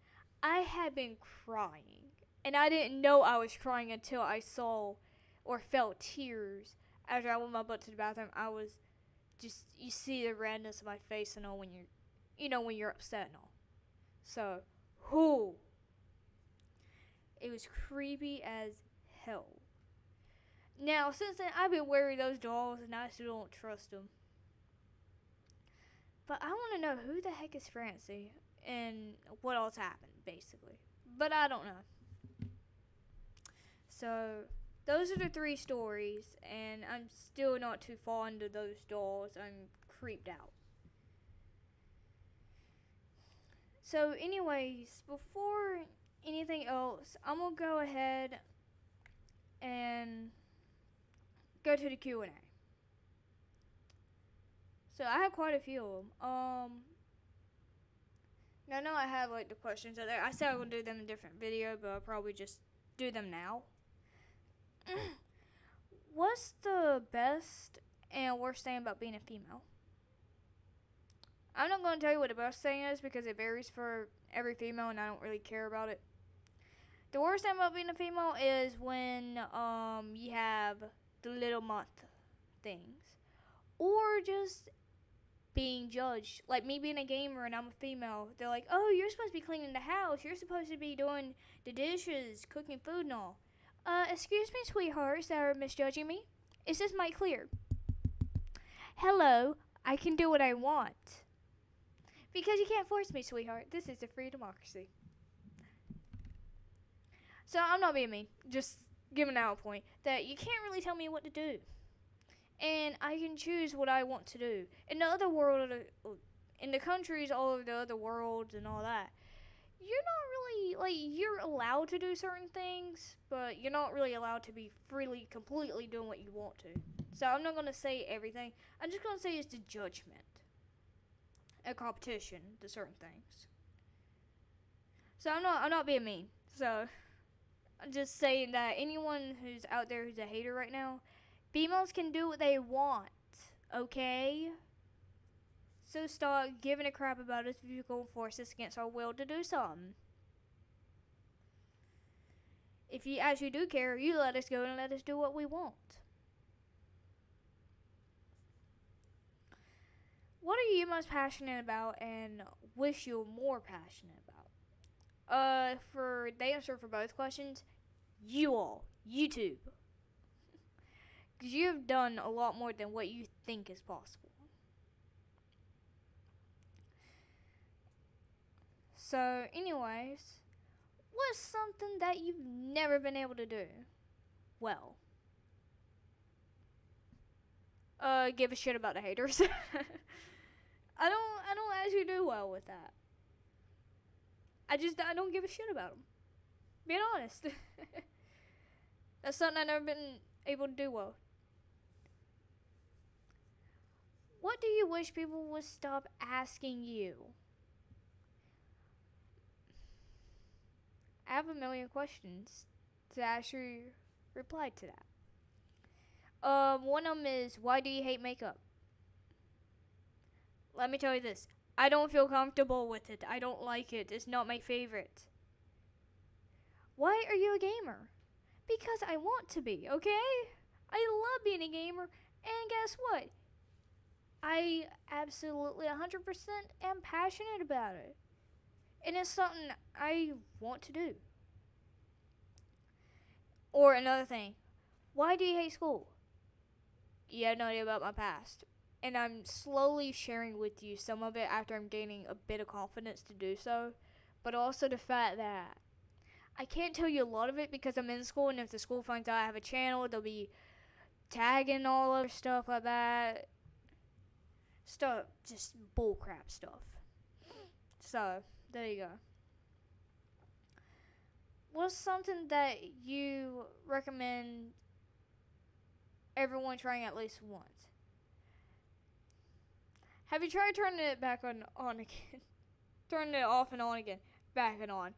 I had been crying. And I didn't know I was crying until I saw or felt tears. After I went my butt to the bathroom, I was just, you see the redness of my face and all when when you're upset and all. So, whoo. It was creepy as hell. Now, since then, I've been wearing those dolls, and I still don't trust them. But I want to know who the heck is Francie, and what else happened, basically. But I don't know. So, those are the 3 stories, and I'm still not too fond of those dolls. I'm creeped out. So, anyways, before anything else, I'm going to go ahead and go to the Q&A. So I have quite a few of them. Now I know I have like the questions out there. I said I would do them in a different video, but I'll probably just do them now. What's the best and worst thing about being a female? I'm not going to tell you what the best thing is because it varies for every female and I don't really care about it. The worst thing about being a female is when you have the little month things. Or just being judged. Like me being a gamer and I'm a female. They're like, oh, you're supposed to be cleaning the house. You're supposed to be doing the dishes, cooking food and all. Excuse me, sweethearts that are misjudging me. Is this mic clear? Hello, I can do what I want. Because you can't force me, sweetheart. This is a free democracy. So I'm not being mean. Just giving out a point that you can't really tell me what to do. And I can choose what I want to do. In the other world, in the countries all over the other worlds and all that, you're not really, you're allowed to do certain things, but you're not really allowed to be freely, completely doing what you want to. So I'm not gonna say everything. I'm just gonna say it's a judgment, a competition to certain things. So I'm not being mean. So I'm just saying that anyone who's out there who's a hater right now, females can do what they want, okay? So stop giving a crap about us if you're going to force us against our will to do something. If you actually do care, you let us go and let us do what we want. What are you most passionate about and wish you were more passionate about? For the answer for both questions, YouTube. Because you've done a lot more than what you think is possible. So, anyways, what's something that you've never been able to do well? Give a shit about the haters. I don't actually do well with that. I don't give a shit about them. Being honest. That's something I've never been able to do well. What do you wish people would stop asking you? I have a million questions to actually reply to that. One of them is, why do you hate makeup? Let me tell you this. I don't feel comfortable with it. I don't like it. It's not my favorite. Why are you a gamer? Because I want to be, okay? I love being a gamer. And guess what? I absolutely 100% am passionate about it. And it's something I want to do. Or another thing. Why do you hate school? You have no idea about my past. And I'm slowly sharing with you some of it after I'm gaining a bit of confidence to do so. But also the fact that I can't tell you a lot of it because I'm in school, and if the school finds out I have a channel, they'll be tagging all of stuff like that. Stuff, just bullcrap stuff. So, there you go. What's something that you recommend everyone trying at least once? Have you tried turning it back on again? Turning it off and on again. Back and on.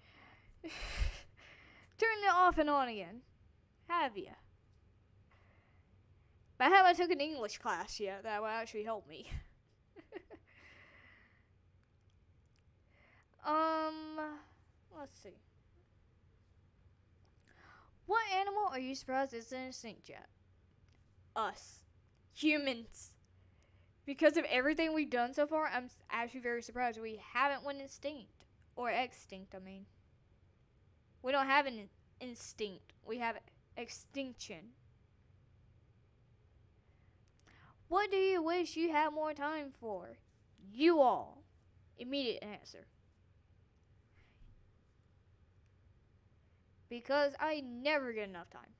Turning it off and on again. Have you? But I haven't took an English class yet that will actually help me. Let's see. What animal are you surprised isn't extinct yet? Us. Humans. Because of everything we've done so far, I'm actually very surprised we haven't went extinct. Or extinct, I mean. We don't have an instinct. We have extinction. What do you wish you had more time for? You all. Immediate answer. Because I never get enough time.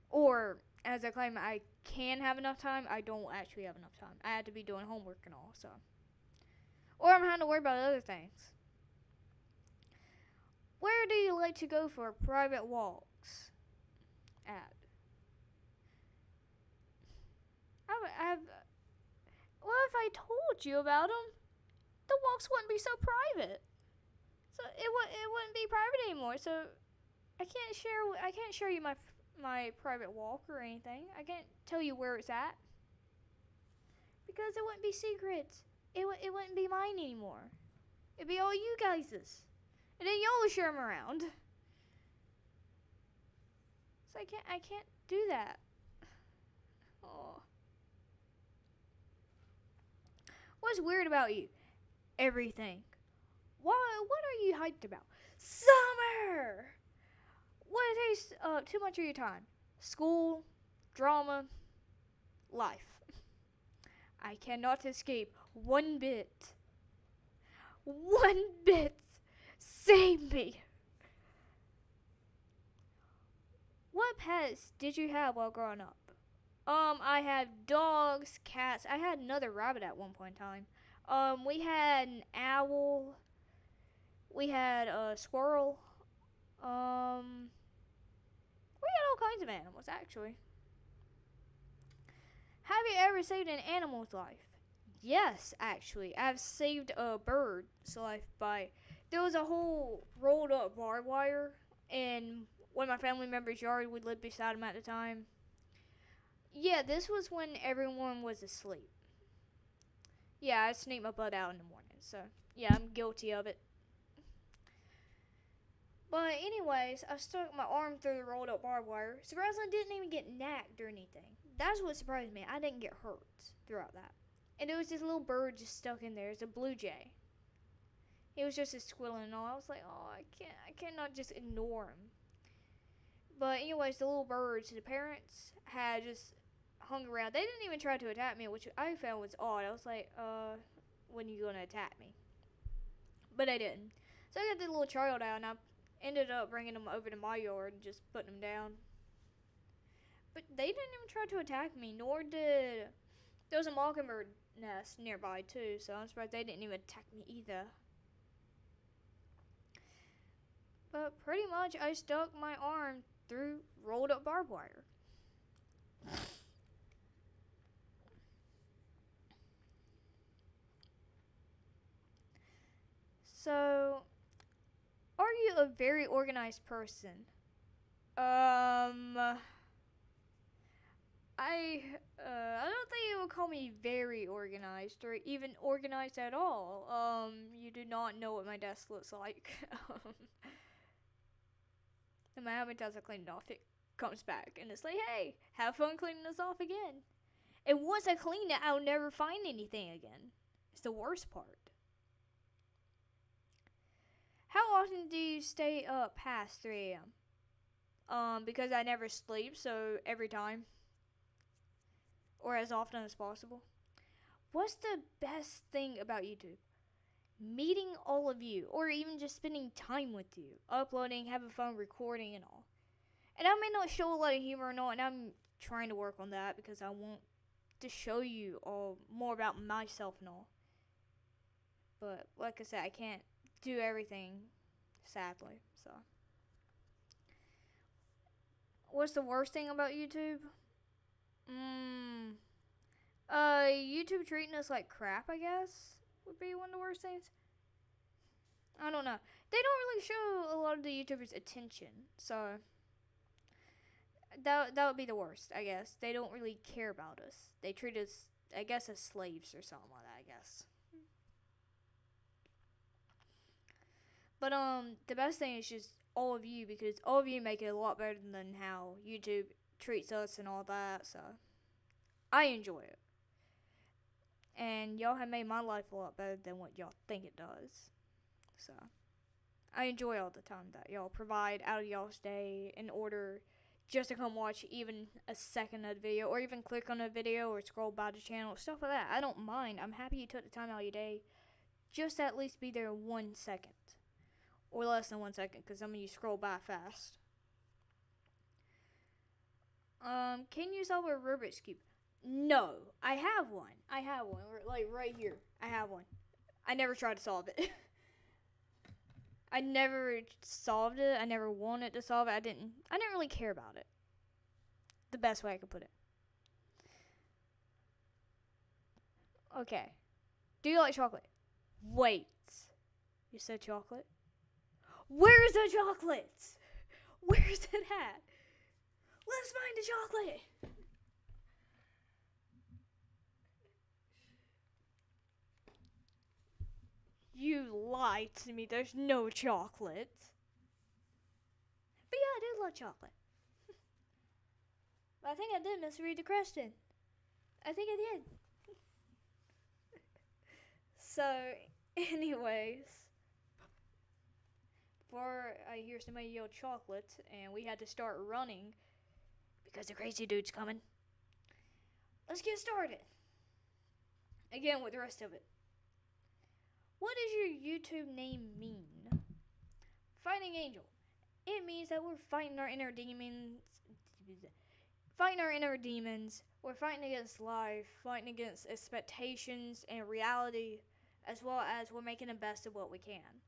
Or, as I claim I can have enough time, I don't actually have enough time. I had to be doing homework and all, so. Or I'm having to worry about other things. Where do you like to go for private walks? At? Well, if I told you about them, the walks wouldn't be so private. So it wouldn't be private anymore. So I can't share you my private walk or anything. I can't tell you where it's at because it wouldn't be secret. It wouldn't be mine anymore. It'd be all you guys's, and then y'all share them around. So I can't do that. Oh. What's weird about you? Everything. What are you hyped about? Summer! What takes too much of your time? School, drama, life. I cannot escape one bit. One bit. Save me. What pets did you have while growing up? I had dogs, cats. I had another rabbit at one point in time. We had an owl. We had a squirrel. We had all kinds of animals, actually. Have you ever saved an animal's life? Yes, actually. I've saved a bird's life by. There was a whole rolled up barbed wire in one of my family members' yard. We lived beside him at the time. Yeah, this was when everyone was asleep. Yeah, I sneak my blood out in the morning, so yeah, I'm guilty of it. But anyways, I stuck my arm through the rolled up barbed wire. Surprisingly, I didn't even get nacked or anything. That's what surprised me. I didn't get hurt throughout that. And there was this little bird just stuck in there. It's a blue jay. He was just a squirrel and all. I was like, oh, I cannot just ignore him. But anyways, the little birds, the parents had just hung around. They didn't even try to attack me, which I found was odd. I was like, when are you gonna attack me? But they didn't. So I got the little child out, and I ended up bringing them over to my yard and just putting them down. But they didn't even try to attack me, nor did. There was a mockingbird nest nearby too, so I'm surprised they didn't even attack me either. But pretty much, I stuck my arm through rolled up barbed wire. So, are you a very organized person? I don't think you would call me very organized or even organized at all. You do not know what my desk looks like. And my habit doesn't clean it off. It comes back and it's like, hey, have fun cleaning this off again. And once I clean it, I'll never find anything again. It's the worst part. How often do you stay up past 3 a.m.? Because I never sleep, so every time. Or as often as possible. What's the best thing about YouTube? Meeting all of you, or even just spending time with you, uploading, having fun, recording, and all. And I may not show a lot of humor and all, and I'm trying to work on that because I want to show you all more about myself and all. But like I said, I can't do everything, sadly. So, what's the worst thing about YouTube? YouTube treating us like crap, I guess, would be one of the worst things. I don't know. They don't really show a lot of the YouTubers attention, so that would be the worst, I guess. They don't really care about us. They treat us, I guess, as slaves or something like that, I guess. But the best thing is just all of you, because all of you make it a lot better than how YouTube treats us and all that, so I enjoy it. And y'all have made my life a lot better than what y'all think it does. So I enjoy all the time that y'all provide out of y'all's day in order just to come watch even a second of the video, or even click on a video or scroll by the channel, stuff like that. I don't mind. I'm happy you took the time out of your day just to at least be there 1 second. Or less than 1 second, because some of you scroll by fast. Can you solve a Rubik's Cube? No, I have one. Like right here. I have one. I never tried to solve it. I never solved it. I never wanted to solve it. I didn't really care about it. The best way I could put it. Okay. Do you like chocolate? Wait. You said chocolate? Where's the chocolate? Where's it at? Let's find the chocolate. You lied to me. There's no chocolate. But yeah, I do love chocolate. But I think I did misread the question. I think I did. So, anyways, before I hear somebody yell chocolate and we had to start running because the crazy dude's coming, let's get started. Again with the rest of it. What does your YouTube name mean? Fighting Angel. It means that we're fighting our inner demons. We're fighting against life, fighting against expectations and reality, as well as we're making the best of what we can.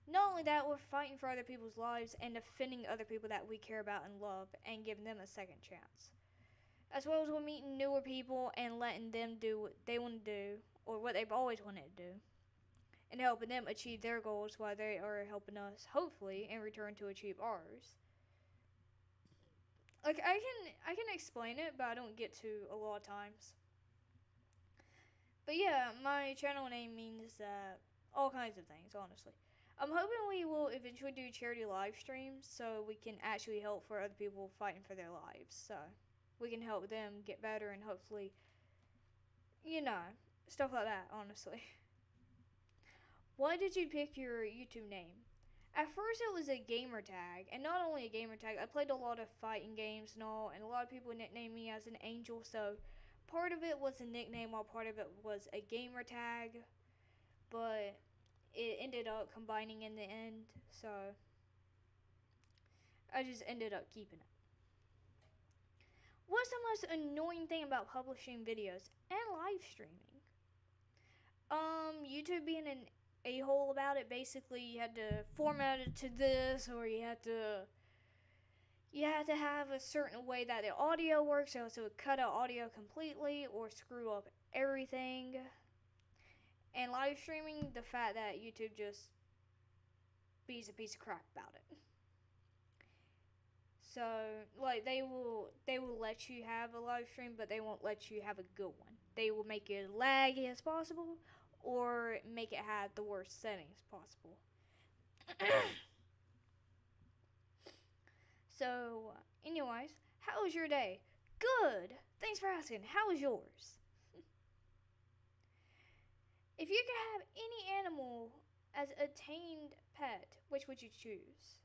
Not only that, we're fighting for other people's lives and defending other people that we care about and love and giving them a second chance. as well as with meeting newer people and letting them do what they want to do or what they've always wanted to do, and helping them achieve their goals while they are helping us, hopefully, in return to achieve ours. Like I can explain it, but I don't get to a lot of times. But yeah, my channel name means all kinds of things, honestly. I'm hoping we will eventually do charity live streams so we can actually help for other people fighting for their lives. So we can help them get better and hopefully, stuff like that, honestly. Why did you pick your YouTube name? At first, it was a gamer tag, and not only a gamer tag, I played a lot of fighting games and all, and a lot of people nicknamed me as an angel, so part of it was a nickname while part of it was a gamer tag, but it ended up combining in the end, so I just ended up keeping it. What's the most annoying thing about publishing videos and live streaming? YouTube being an a-hole about it. Basically, you had to format it to this, or you had to have a certain way that the audio works, so it would cut out audio completely or screw up everything. And live streaming, the fact that YouTube just beats a piece of crap about it. So, like, they will let you have a live stream, but they won't let you have a good one. They will make it laggy as possible, or make it have the worst settings possible. So, anyways, how was your day? Good. Thanks for asking. How was yours? If you could have any animal as a tamed pet, which would you choose?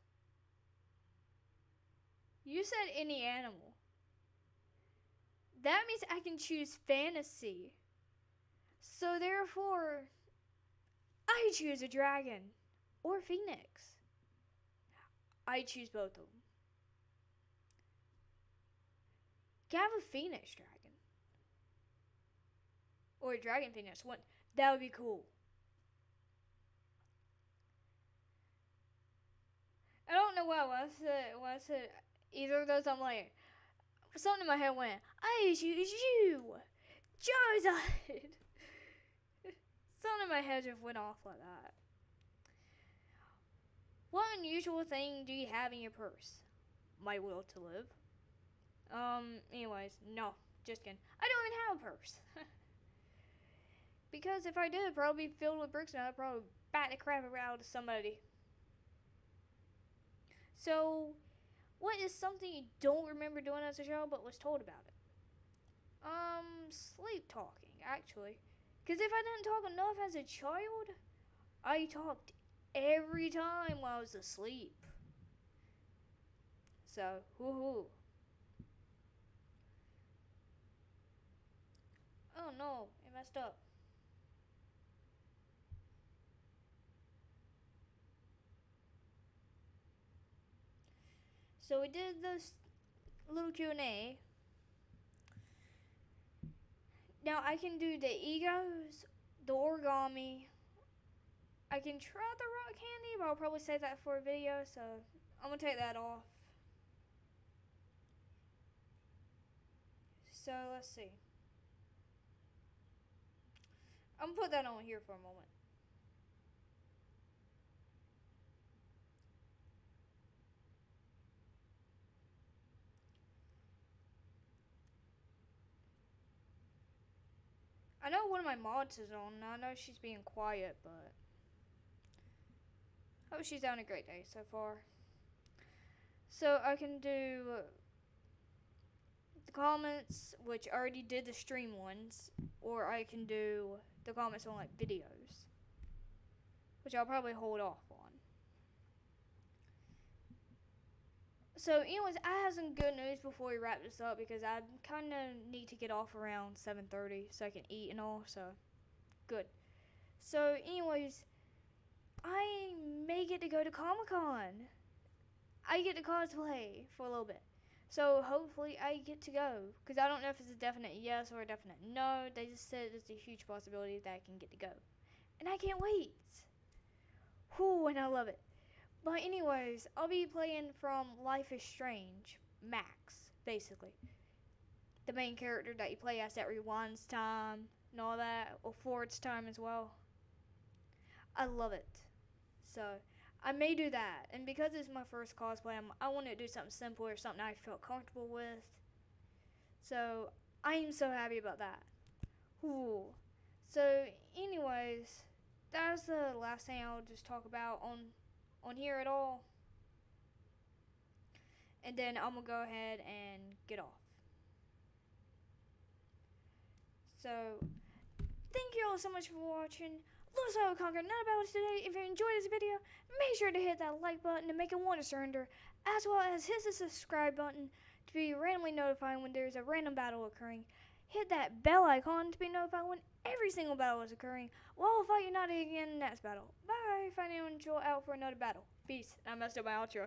You said any animal. That means I can choose fantasy. So therefore, I choose a dragon or phoenix. I choose both of them. Can I have a phoenix dragon? Or a dragon phoenix? One. That would be cool. I don't know why. When I said either of those, I'm like, something in my head went, I choose you, Charizard. Something in my head just went off like that. What unusual thing do you have in your purse? My will to live. Anyways, no, just kidding. I don't even have a purse. Because if I did, it'd probably be filled with bricks and I'd probably bat the crap out of somebody. So, what is something you don't remember doing as a child but was told about it? Sleep talking, actually. Because if I didn't talk enough as a child, I talked every time while I was asleep. So, woohoo. Oh no, it messed up. So we did this little Q&A. Now I can do the egos, the origami. I can try the rock candy, but I'll probably save that for a video, so I'm gonna take that off. So let's see. I'm gonna put that on here for a moment. I know one of my mods is on. I know she's being quiet, but I hope she's having a great day so far. So I can do the comments, which I already did the stream ones, or I can do the comments on like videos, which I'll probably hold off on. So anyways, I have some good news before we wrap this up because I kind of need to get off around 7:30 so I can eat and all, so good. So anyways, I may get to go to Comic-Con. I get to cosplay for a little bit. So hopefully I get to go because I don't know if it's a definite yes or a definite no. They just said it's a huge possibility that I can get to go. And I can't wait. Whew, and I love it. But anyways, I'll be playing from Life is Strange, Max, basically. the main character that you play as that rewinds time and all that, or forwards time as well. I love it. So I may do that, and because it's my first cosplay, I want to do something simple or something I feel comfortable with. So I am so happy about that. Ooh. So, anyways, that's the last thing I'll just talk about on here at all. And then I'm gonna go ahead and get off. So, thank you all so much for watching. Lewis I will conquer none about us today. If you enjoyed this video, make sure to hit that like button to make it want to surrender, as well as hit the subscribe button to be randomly notified when there's a random battle occurring. Hit that bell icon to be notified when every single battle is occurring. Well, I'll fight you not again in the next battle. Bye. Find you out for another battle. Peace. I messed up my outro.